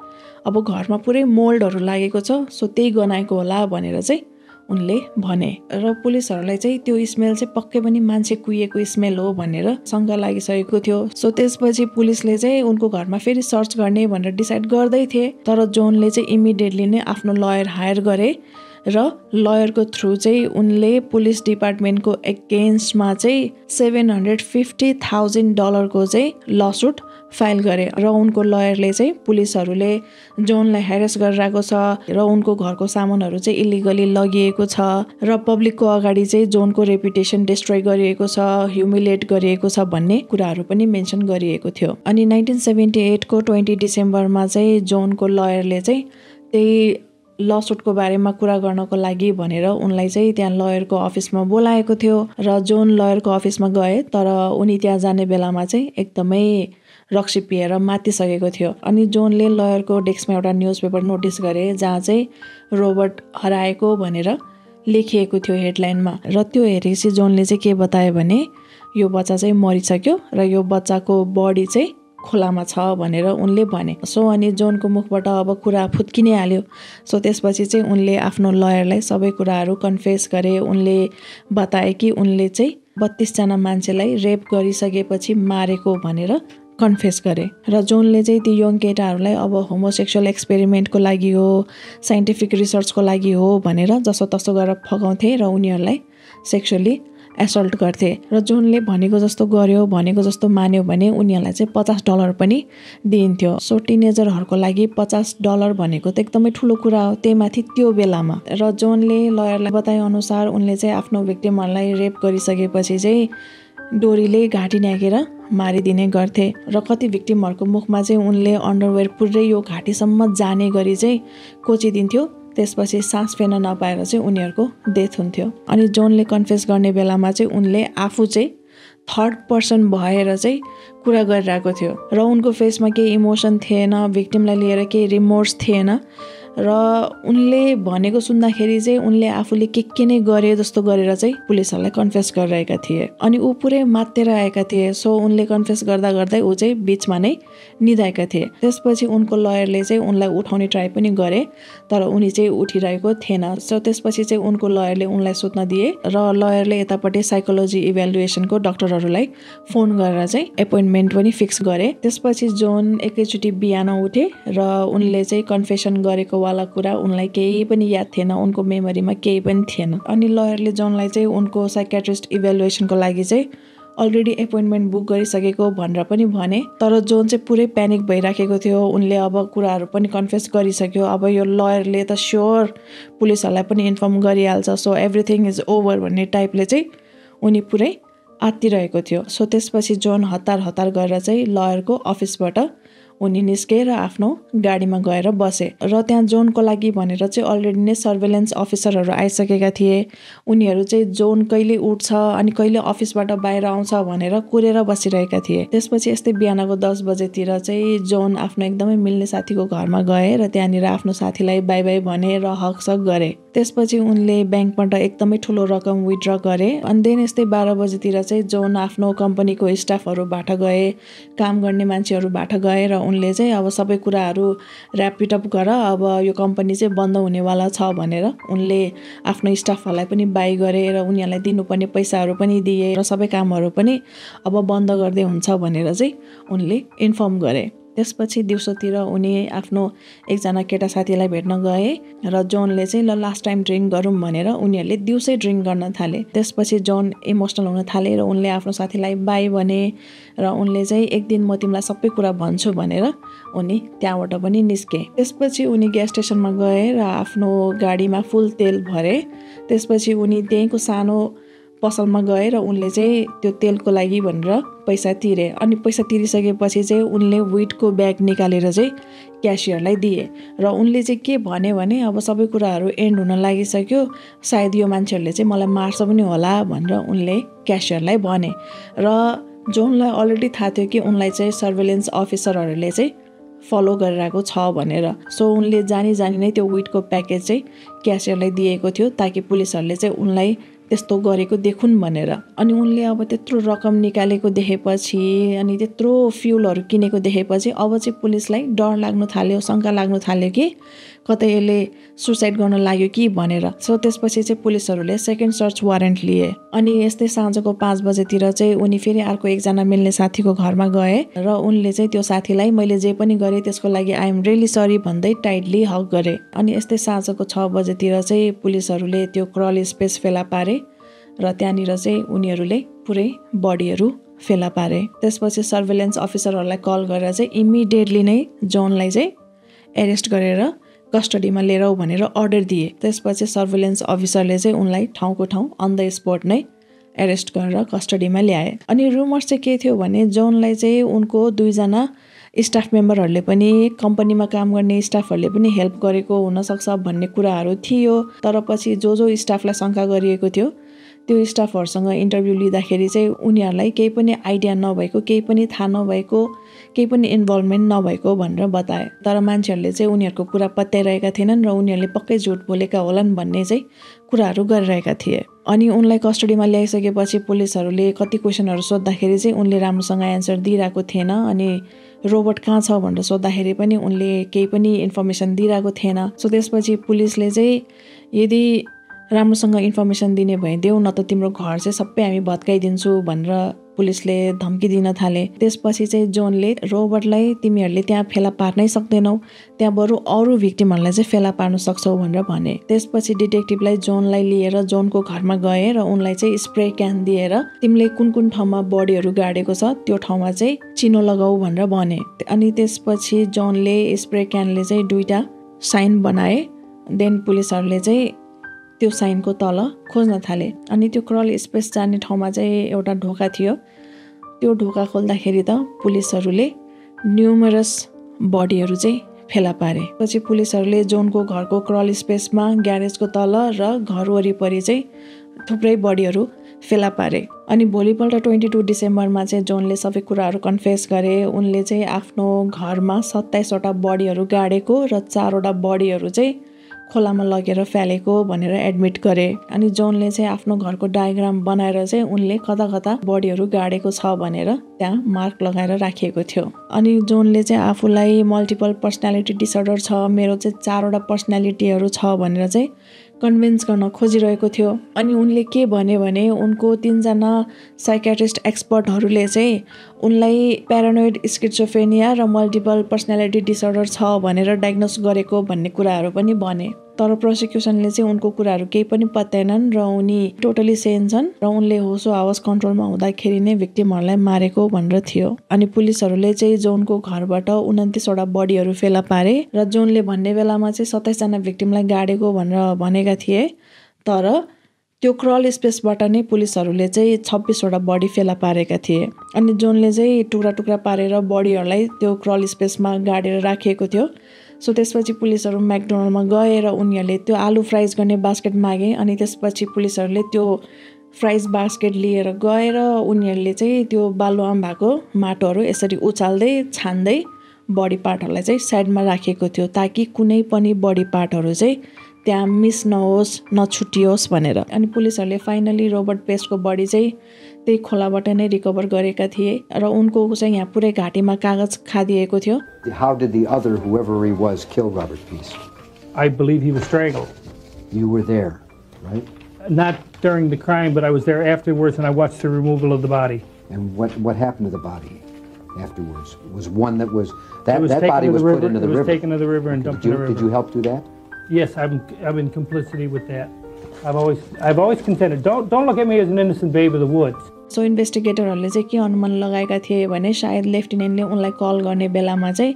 अब घरमा पुरै मोल्डहरू लागेको छ सो त्यही गनाएको होला भनेर चाहिँ उनले भने र पुलिसहरूलाई चाहिँ त्यो स्मेल चाहिँ पक्कै पनि मान्छे कुहिएको स्मेल हो भनेर शङ्का लागिसकेको थियो सो त्यसपछि पुलिसले चाहिँ उनको घरमा फेरि सर्च गर्ने भनेर डिसाइड गर्दै थिए तर जोनले चाहिँ इमिडिएटली नै आफ्नो लयर हायर गरे र लयरको थ्रु चाहिँ उनले पुलिस डिपार्टमेन्टको एगेन्स्टमा चाहिँ $750,000 को चाहिँ लसुट फाइल गरे र उनको लयरले चाहिँ पुलिसहरूले जोनलाई हेरेस गरिरहेको छ र उनको घरको सामानहरू चाहिँ इलिगली लगिएको छ र पब्लिकको अगाडि चाहिँ जोनको रेपुटेसन डिस्ट्रोय गरिएको छ ह्युमिलिएट गरिएको छ भन्ने कुराहरू पनि मेन्सन गरिएको थियो अनि 1978 को 20 डिसेम्बरमा चाहिँ जोनको लयरले चाहिँ त्यही लसुटको बारेमा कुरा गर्नको लागि भनेर उनलाई चाहिँ त्यहाँ लयरको अफिसमा बोलाएको थियो र जोन लयरको अफिसमा गए तर उनी त्यहाँ जाने बेलामा चाहिँ एकदमै रक्सी पिएर मातिसकेको थियो अनि जोनले लयरको डेस्कमा एउटा न्युजपेपर नोटिस गरे जहाँ चाहिँ रोबर्ट हराएको भनेर लेखिएको थियो हेडलाइनमा र त्यो हेरेपछि जोनले चाहिँ के बतायो भने यो बच्चा चाहिँ मरिसक्यो र यो बच्चाको बडी चाहिँ खोलामा छ भनेर उनले भने सो अनि जोनको मुखबाट अब कुरा फुत्किनै हाल्यो सो त्यसपछि चाहिँ उनले आफ्नो लयरलाई सबै कुराहरू कन्फेस गरे उनले बताए कि उनले चाहिँ 32 जना मान्छेलाई रेप गरिसकेपछि मारेको भनेर कन्फेस गरे र जोनले चाहिँ ती यङ केटाहरूलाई अब होमोसेक्सुअल एक्सपेरिमेन्टको लागि हो साइन्टिफिक रिसर्चको लागि हो भनेर जसो तसो गरेर फगाउँथे र उनीहरूलाई सेक्सुअली एसल्ट गर्थे र जोनले भनेको जस्तो गर्यो भनेको जस्तो मान्यो भने उनीहरूलाई चाहिँ $50 पनि दिइन्थ्यो सो टिनेजरहरूको लागि $50 भनेको त एकदमै ठुलो कुरा हो त्यही माथि त्यो बेलामा र जोनले लयरलाई बताए अनुसार उनले चाहिँ आफ्नो भिक्टिमहरूलाई रेप गरिसकेपछि चाहिँ डोरीले घाँटी न्याकेर मारिदिने गर्थे र कति भिक्टिमहरूको मुखमा चाहिँ उनले अन्डरवेयर पुरै यो घाँटीसम्म जाने गरी चाहिँ कोचिदिन्थ्यो त्यसपछि सास फेर्न नपाएर चाहिँ उनीहरूको डेथ हुन्थ्यो अनि जोनले कन्फेस गर्ने बेलामा चाहिँ उनले आफू चाहिँ थर्ड पर्सन भएर चाहिँ कुरा गरिरहेको थियो र उनको फेसमा केही इमोसन थिएन भिक्टिमलाई लिएर केही रिमोर्स थिएन र उनले भनेको सुन्दाखेरि चाहिँ उनले आफूले के नै गरे जस्तो गरेर चाहिँ पुलिसहरूलाई कन्फेस गरिरहेका थिए अनि ऊ पुरै मात्तेर आएका थिए सो उनले कन्फेस गर्दा गर्दै ऊ चाहिँ बिचमा नै निदाएका थिए त्यसपछि उनको लयरले चाहिँ उनलाई उठाउने ट्राई पनि गरे तर उनी चाहिँ उठिरहेको थिएन सो त्यसपछि चाहिँ उनको लयरले उनलाई सुत्न दिए र लयरले यतापट्टि साइकोलोजी इभ्यालुएसनको डाक्टरहरूलाई फोन गरेर चाहिँ एपोइन्टमेन्ट पनि फिक्स गरे त्यसपछि जोन एकैचोटि बिहान उठे र उनले चाहिँ कन्फेसन गरेको वाला कुरा उनलाई केही पनि याद थिएन उनको मेमोरीमा केही पनि थिएन अनि लयरले जोनलाई चाहिँ उनको साइकियाट्रिस्ट इभ्यालुएसनको लागि चाहिँ अलरेडी एपोइन्टमेन्ट बुक गरिसकेको भनेर पनि भने तर जोन चाहिँ पुरै प्यानिक भइराखेको थियो उनले अब कुराहरू पनि कन्फेस गरिसक्यो अब यो लयरले त स्योर पुलिसहरूलाई पनि इन्फर्म गरिहाल्छ सो एभ्रिथिङ इज ओभर भन्ने टाइपले चाहिँ उनी पुरै आत्तिरहेको थियो सो त्यसपछि जोन हतार गरेर चाहिँ लयरको अफिसबाट उनी निस्के र आफ्नो गाडीमा गएर बसे र त्यहाँ जोनको लागि भनेर चाहिँ अलरेडी नै सर्भेलेन्स अफिसरहरू आइसकेका थिए उनीहरू चाहिँ जोन कहिले उठ्छ अनि कहिले अफिसबाट बाहिर आउँछ भनेर कुरेर बसिरहेका थिए त्यसपछि यस्तै बिहानको 10 बजेतिर चाहिँ जोन आफ्नो एकदमै मिल्ने साथीको घरमा गए र त्यहाँनिर आफ्नो साथीलाई बाई बाई भने र हकसक गरे त्यसपछि उनले ब्याङ्कबाट एकदमै ठुलो रकम विथड्र गरे अनि देन यस्तै 12 बजेतिर चाहिँ जोन आफ्नो कम्पनीको स्टाफहरूबाट गए काम गर्ने मान्छेहरूबाट गए र उनले चाहिँ अब सबै कुराहरू ऱ्यापिड अप गर अब यो कम्पनी चाहिँ बन्द हुनेवाला छ भनेर उनले आफ्नो स्टाफहरूलाई पनि बाई गरे र उनीहरूलाई दिनुपर्ने पैसाहरू पनि दिए र सबै कामहरू पनि अब बन्द गर्दै हुन्छ भनेर चाहिँ उनले इन्फर्म गरे त्यसपछि दिउँसोतिर उनी आफ्नो एकजना केटा साथीलाई भेट्न गए र जोनले चाहिँ ल लास्ट टाइम ड्रिङ्क गरौँ भनेर उनीहरूले दिउँसै ड्रिङ्क गर्न थाले। त्यसपछि जोन इमोसनल हुन थाले र उनले आफ्नो साथीलाई बाई भने र उनले चाहिँ एक दिन म तिमीलाई सबै कुरा भन्छु भनेर उनी त्यहाँबाट पनि निस्के। त्यसपछि उनी ग्यास स्टेसनमा गए र आफ्नो गाडीमा फुल तेल भरे। त्यसपछि उनी त्यहीँको सानो पसलमा गए र उनले चाहिँ त्यो तेलको लागि भनेर पैसा तिरे। अनि पैसा तिरिसकेपछि चाहिँ उनले विटको ब्याग निकालेर चाहिँ क्यासियरलाई दिए र उनले चाहिँ के भने अब सबै कुराहरू एन्ड हुन लागिसक्यो, सायद यो मान्छेहरूले चाहिँ मलाई मार्छ पनि होला भनेर उनले क्यासियरलाई भने। र जोनलाई अलरेडी थाहा थियो कि उनलाई चाहिँ सर्भेलेन्स अफिसरहरूले चाहिँ फलो गरिरहेको छ भनेर। सो उनले जानी नै त्यो विटको प्याकेज चाहिँ क्यासियरलाई दिएको थियो ताकि पुलिसहरूले चाहिँ उनलाई त्यस्तो गरेको देखुन् भनेर। अनि उनले अब त्यत्रो रकम निकालेको देखेपछि अनि त्यत्रो फ्युलहरू किनेको देखेपछि अब चाहिँ पुलिसलाई डर लाग्नु थाल्यो, शङ्का लाग्नु थाल्यो कि कतै यसले सुसाइड गर्न लाग्यो कि भनेर। सो त्यसपछि चाहिँ पुलिसहरूले सेकेन्ड सर्च वारेन्ट लिए। अनि यस्तै साँझको 5 बजेतिर चाहिँ उनी फेरि अर्को एकजना मिल्ने साथीको घरमा गए र उनले चाहिँ त्यो साथीलाई मैले जे पनि गरेँ त्यसको लागि आई एम रियली सरी भन्दै टाइटली हग गरे। अनि यस्तै साँझको 6 बजेतिर चाहिँ पुलिसहरूले त्यो क्रल स्पेस फेला पारे र त्यहाँनिर चाहिँ उनीहरूले पुरै बडीहरू फेला पारे। त्यसपछि सर्भेलेन्स अफिसरहरूलाई कल गरेर चाहिँ इमिडिएटली नै जोनलाई चाहिँ एरेस्ट गरेर कस्टडीमा लिएर आऊ भनेर अर्डर दिए। त्यसपछि सर्भेलेन्स अफिसरले चाहिँ उनलाई ठाउँको ठाउँ अन द स्पोट नै एरेस्ट गरेर कस्टडीमा ल्याए। अनि रुमर्स चाहिँ के थियो भने जोनलाई चाहिँ उनको 2 जना स्टाफ मेम्बरहरूले पनि कम्पनीमा काम गर्ने स्टाफहरूले पनि हेल्प गरेको हुनसक्छ भन्ने कुराहरू थियो। तर पछि जो स्टाफलाई शङ्का गरिएको थियो त्यो स्टाफहरूसँग इन्टरभ्यू लिँदाखेरि चाहिँ उनीहरूलाई केही पनि आइडिया नभएको, केही पनि थाहा नभएको, केही पनि इन्भल्भमेन्ट नभएको भनेर बताए। तर मान्छेहरूले चाहिँ उनीहरूको कुरा पत्याइरहेका थिएनन् र उनीहरूले पक्कै झुट बोलेका होलान् भन्ने चाहिँ कुराहरू गरिरहेका थिए। अनि उनलाई कस्टडीमा ल्याइसकेपछि पुलिसहरूले कति क्वेसनहरू सोद्धाखेरि चाहिँ उनले राम्रोसँग एन्सर दिइरहेको थिएन। अनि रोबोट कहाँ छ भनेर सोद्धाखेरि पनि उनले केही पनि इन्फर्मेसन दिइरहेको थिएन। सो त्यसपछि पुलिसले चाहिँ यदि राम्रोसँग इन्फर्मेसन दिने भए देऊ, न त तिम्रो घर चाहिँ सबै हामी भत्काइदिन्छु भनेर पुलिसले धम्की दिन थाले। त्यसपछि चाहिँ जोनले रोबर्टलाई तिमीहरूले त्यहाँ फेला पार्नै सक्दैनौ, त्यहाँ बरु अरू भिक्टिमहरूलाई चाहिँ फेला पार्न सक्छौ भनेर भने। त्यसपछि डिटेक्टिभलाई जोनलाई लिएर जोनको घरमा गए र उनलाई चाहिँ स्प्रे क्यान दिएर तिमीले कुन ठाउँमा बडीहरू गाडेको छ त्यो ठाउँमा चाहिँ चिनो लगाऊ भनेर भने। अनि त्यसपछि जोनले स्प्रे क्यानले चाहिँ 2टा साइन बनाए। देन पुलिसहरूले चाहिँ त्यो साइनको तल खोज्न थाले। अनि त्यो क्रल स्पेस जाने ठाउँमा चाहिँ एउटा ढोका थियो। त्यो ढोका खोल्दाखेरि त पुलिसहरूले न्युमरस बडीहरू चाहिँ फेला पारे। पछि पुलिसहरूले जोनको घरको क्रल स्पेसमा, ग्यारेजको तल र घर वरिपरि चाहिँ थुप्रै बडीहरू फेला पारे। अनि भोलिपल्ट 22 डिसेम्बरमा चाहिँ जोनले सबै कुराहरू कन्फेस गरे। उनले चाहिँ आफ्नो घरमा 27 वटा बडीहरू गाडेको र 4 वटा बडीहरू चाहिँ खोलामा लगेर फ्यालेको भनेर एडमिट गरे। अनि जोनले चाहिँ आफ्नो घरको डायग्राम बनाएर चाहिँ उनले कता कता बडीहरू गाडेको छ भनेर त्यहाँ मार्क लगाएर राखिएको थियो। अनि जोनले चाहिँ आफूलाई मल्टिपल पर्सनालिटी डिसअर्डर छ, मेरो चाहिँ 4 वटा पर्सनालिटीहरू छ भनेर चाहिँ कन्भिन्स गर्न खोजिरहेको थियो। अनि उनले के भने उनको 3 जना साइकियाट्रिस्ट एक्सपर्टहरूले चाहिँ उनलाई प्यारानोइड स्किजोफ्रेनिया र मल्टिपल पर्सनालिटी डिसअर्डर छ भनेर डायग्नोस गरेको भन्ने कुराहरू पनि भने। तर प्रोसिक्युसनले चाहिँ उनको कुराहरू केही पनि पत्याएनन् र उनी टोटली सेन छन् र उनले होसो आवाज कन्ट्रोलमा हुँदाखेरि नै भिक्टिमहरूलाई मारेको भनेर थियो। अनि पुलिसहरूले चाहिँ जोनको घरबाट 29 वटा बडीहरू फेला पारे र जोनले भन्ने बेलामा चाहिँ 27 जना भिक्टिमलाई गाडेको भनेर भनेका थिए। तर त्यो क्रल स्पेसबाट नै पुलिसहरूले चाहिँ 26 वटा बडी फेला पारेका थिए। अनि जोनले चाहिँ टुक्रा टुक्रा पारेर बडीहरूलाई त्यो क्रल स्पेसमा गाडेर राखिएको थियो। सो त्यसपछि पुलिसहरू म्याकडोनल्डमा गए र उनीहरूले त्यो आलु फ्राइज गर्ने बास्केट मागे। अनि त्यसपछि पुलिसहरूले त्यो फ्राइज बास्केट लिएर गएर उनीहरूले चाहिँ त्यो बालुवामा भएको माटोहरू यसरी उचाल्दै छान्दै बडी पार्टहरूलाई चाहिँ साइडमा राखेको थियो ताकि कुनै पनि बडी पार्टहरू चाहिँ त्यहाँ मिस नहोस्, नछुटियोस् भनेर। अनि पुलिसहरूले फाइनली रोबर्ट पेस्टको बडी चाहिँ त्यही खोलाबाट नै रिकभर गरेका थिए र उनको चाहिँ यहाँ पुरै घाँटीमा कागज खादिएको थियो। How did the other, whoever he was, kill Robert Peace? I believe he was strangled. You were there, right? Not during the crime, but I was there afterwards and I watched the removal of the body. And what happened to the body? afterwards? Was one that was that body was put into the river? It was taken to the river and dumped in the river. Did you help do that? Yes, I'm in complicity with that. I've always contended. Don't look at me as an innocent babe of the woods. So इन्भेस्टिगेटरहरूले चाहिँ के अनुमान लगाएका थिए भने सायद लेफ्टिनेन्टले उनलाई call गर्ने बेलामा चाहिँ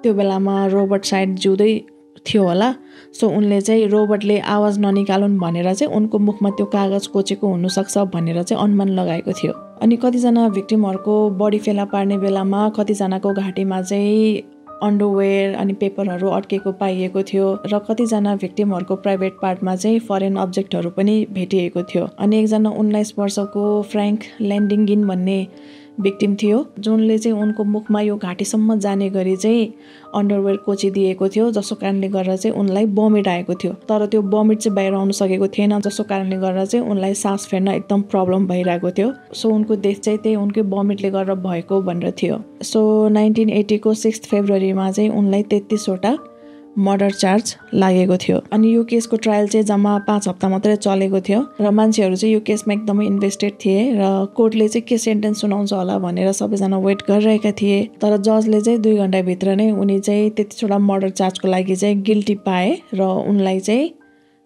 त्यो बेलामा रोबर्ट सायद जिउँदै थियो होला सो उनले चाहिँ रोबर्टले आवाज ननिकालुन् भनेर चाहिँ उनको मुखमा त्यो कागज कोचेको हुनसक्छ भनेर चाहिँ अनुमान लगाएको थियो अनि कतिजना भिक्टिमहरूको बडी फेला पार्ने बेलामा कतिजनाको घाँटीमा चाहिँ अन्डरवेयर अनि पेपरहरू अड्केको पाइएको थियो र कतिजना भिक्टिमहरूको प्राइभेट पार्टमा चाहिँ फरेन अब्जेक्टहरू पनि भेटिएको थियो अनि एकजना 19 वर्षको फ्र्याङ्क ल्यान्डिङ्गिन भन्ने भिक्टिम थियो जुनले चाहिँ उनको मुखमा यो घाँटीसम्म जाने गरी चाहिँ अन्डरवेयर कोचिदिएको थियो जसको कारणले गर्दा चाहिँ उनलाई बमिट आएको थियो तर त्यो बमिट चाहिँ बाहिर आउन सकेको थिएन जसको कारणले गर्दा चाहिँ उनलाई सास फेर्न एकदम प्रब्लम भइरहेको थियो सो उनको डेथ चाहिँ त्यही उनकै बमिटले गर्दा भएको भनेर थियो सो 1980 को 6 फेब्रुअरीमा चाहिँ उनलाई 33 वटा मर्डर चार्ज लागेको थियो अनि यो केसको ट्रायल चाहिँ जम्मा 5 हप्ता मात्रै चलेको थियो र मान्छेहरू चाहिँ यो केसमा एकदमै इन्भेस्टेड थिए र कोर्टले चाहिँ के सेन्टेन्स सुनाउँछ होला भनेर सबैजना वेट गरिरहेका थिए तर जजले चाहिँ 2 घण्टा भित्र नै उनी चाहिँ 33 वटा मर्डर चार्जको लागि चाहिँ गिल्टी पाए र उनलाई चाहिँ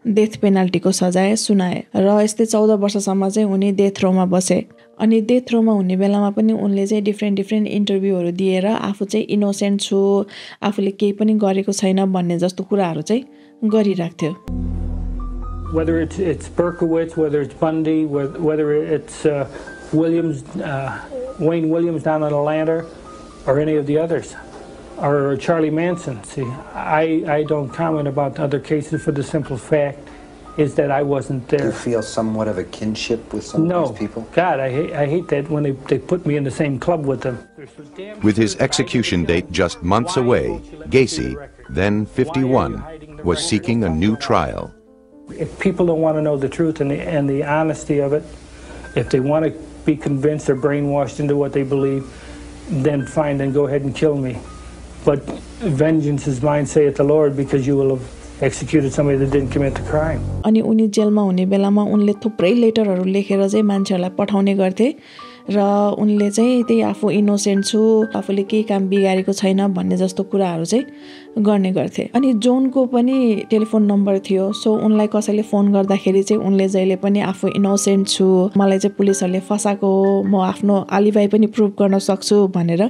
डेथ पेनाल्टीको सजाय सुनाए र यस्तै 14 वर्षसम्म चाहिँ उनी डेथ रोमा बसे अनि डेथ रोमा हुने बेलामा पनि उनले चाहिँ डिफ्रेन्ट इन्टरभ्यूहरू दिएर आफू चाहिँ इनोसेन्ट छु आफूले केही पनि गरेको छैन भन्ने जस्तो कुराहरू चाहिँ गरिराख्थ्यो Whether it's Berkowitz, whether it's Bundy, whether it's Williams, Wayne Williams down in Atlanta, or any of the others, or Charlie Manson. See, I don't comment about other cases for the simple fact is that I wasn't there. Do you feel somewhat of a kinship with some of these people? No, God, I hate that when they put me in the same club with them. With his execution date just months away, Gacy, then 51, was seeking a new trial. If people don't want to know the truth and the honesty of it, if they want to be convinced or brainwashed into what they believe, then fine, then go ahead and kill me. But vengeance is mine, saith the Lord, because you will have executed somebody that didn't commit the crime. अनि उनी जेलमा हुने बेलामा उनले थुप्रै लेटरहरू लेखेर चाहिँ मान्छेहरूलाई पठाउने गर्थे र उनले चाहिँ त्यही आफू इनोसेन्ट छु आफूले केही काम बिगारेको छैन भन्ने जस्तो कुराहरू चाहिँ गर्ने गर्थे अनि जोनको पनि टेलिफोन नम्बर थियो सो उनलाई कसैले फोन गर्दाखेरि चाहिँ उनले जहिले पनि आफू इनोसेन्ट छु मलाई चाहिँ पुलिसहरूले फसाएको हो म आफ्नो आलिबाई पनि प्रुभ गर्न सक्छु भनेर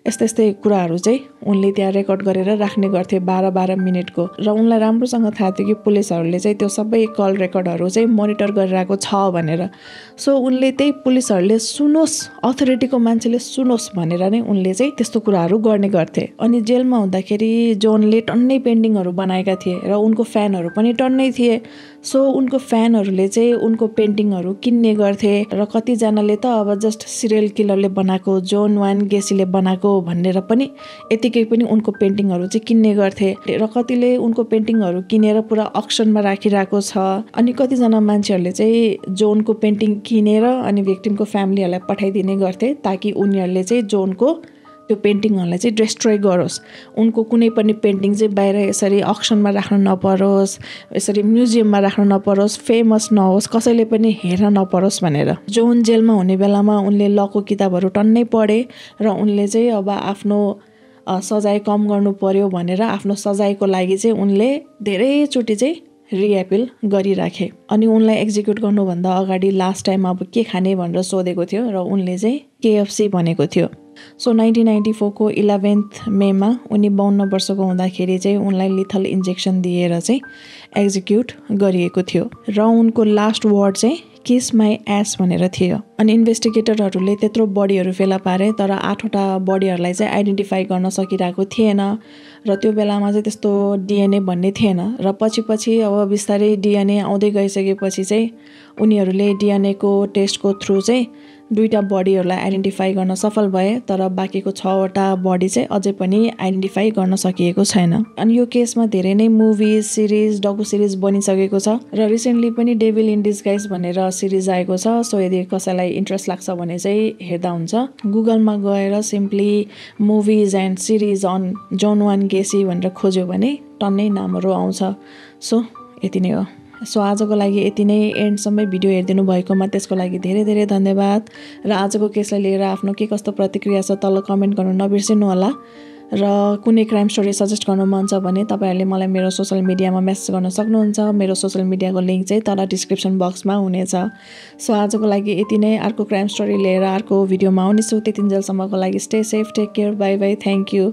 यस्तै कुराहरू चाहिँ उनले त्यहाँ रेकर्ड गरेर राख्ने गर्थे 12 मिनेटको र उनलाई राम्रोसँग थाहा थियो कि पुलिसहरूले चाहिँ त्यो सबै कल रेकर्डहरू चाहिँ मोनिटर गरिरहेको छ भनेर सो उनले त्यही पुलिसहरूले सुनोस् अथोरिटीको मान्छेले सुनोस् भनेर नै उनले चाहिँ त्यस्तो कुराहरू गर्ने गर्थे अनि जेलमा हुँदाखेरि जोनले टन्नै पेन्टिङहरू बनाएका थिए र उनको फ्यानहरू पनि टन्नै थिए सो उनको फ्यानहरूले चाहिँ उनको पेन्टिङहरू किन्ने गर्थे र कतिजनाले त अब जस्ट सिरियल किलरले बनाएको जोन वान गेसीले बनाएको भनेर पनि यतिकै पनि उनको पेन्टिङहरू चाहिँ किन्ने गर्थे र कतिले उनको पेन्टिङहरू किनेर पुरा अक्सनमा राखिरहेको छ अनि कतिजना मान्छेहरूले चाहिँ जोनको पेन्टिङ किनेर अनि भिक्टिमको फ्यामिलीहरूलाई पठाइदिने गर्थे ताकि उनीहरूले चाहिँ जोनको त्यो पेन्टिङहरूलाई चाहिँ डिस्ट्रोय गरोस् उनको कुनै पनि पेन्टिङ चाहिँ बाहिर यसरी अक्सनमा राख्न नपरोस् यसरी म्युजियममा राख्न नपरोस् फेमस नहोस् कसैले पनि हेर्न नपरोस् भनेर जोन जेलमा हुने बेलामा उनले लको किताबहरू टन्नै पढे र उनले चाहिँ अब आफ्नो सजाय कम गर्नु पर्यो भनेर आफ्नो सजायको लागि चाहिँ उनले धेरैचोटि चाहिँ रिएपिल गरिराखे अनि उनलाई एक्जिक्युट गर्नुभन्दा अगाडि लास्ट टाइम अब के खाने भनेर सोधेको थियो र उनले चाहिँ KFC भनेको थियो सो 1994 को 11 मेमा उनी 52 वर्षको हुँदाखेरि चाहिँ उनलाई लिथल इन्जेक्सन दिएर चाहिँ एक्जिक्युट गरिएको थियो र उनको लास्ट वर्ड चाहिँ किस माई एस भनेर थियो अनि इन्भेस्टिगेटरहरूले त्यत्रो बडीहरू फेला पारे तर 8वटा बडीहरूलाई चाहिँ आइडेन्टिफाई गर्न सकिरहेको थिएन र त्यो बेलामा चाहिँ त्यस्तो DNA भन्ने थिएन र पछि अब बिस्तारै DNA आउँदै गइसकेपछि चाहिँ उनीहरूले DNA को टेस्टको थ्रु चाहिँ 2टा बडीहरूलाई आइडेन्टिफाई गर्न सफल भए तर बाँकीको 6वटा बडी चाहिँ अझै पनि आइडेन्टिफाई गर्न सकिएको छैन अनि यो केसमा धेरै नै मुभिज सिरिज डकु सिरिज बनिसकेको छ र रिसेन्टली पनि डेभिल इन डिस्गाइज भनेर सिरिज आएको छ सो यदि कसैलाई इन्ट्रेस्ट लाग्छ भने चाहिँ हेर्दा हुन्छ गुगलमा गएर simply movies and series on John Wayne Gacy भनेर खोज्यो भने टन्नै नामहरू आउँछ सो यति नै हो सो आजको लागि यति नै एन्डसम्म भिडियो हेरिदिनु भएकोमा त्यसको लागि धेरै धेरै धन्यवाद र आजको केसलाई लिएर आफ्नो के कस्तो प्रतिक्रिया छ तल कमेन्ट गर्नु नबिर्सिनु होला र कुनै क्राइम स्टोरी सजेस्ट गर्नु मन छ भने तपाईहरुले मलाई मेरो सोशल मिडियामा मेसेज गर्न सक्नुहुन्छ मेरो सोशल मिडियाको लिंक चाहिँ तल डिस्क्रिप्सन बक्समा हुनेछ सो आजको लागि यति नै अर्को क्राइम स्टोरी लिएर अर्को भिडियोमा आउनेछु त्यतिन्जेलसम्मको लागि stay safe take care bye bye thank you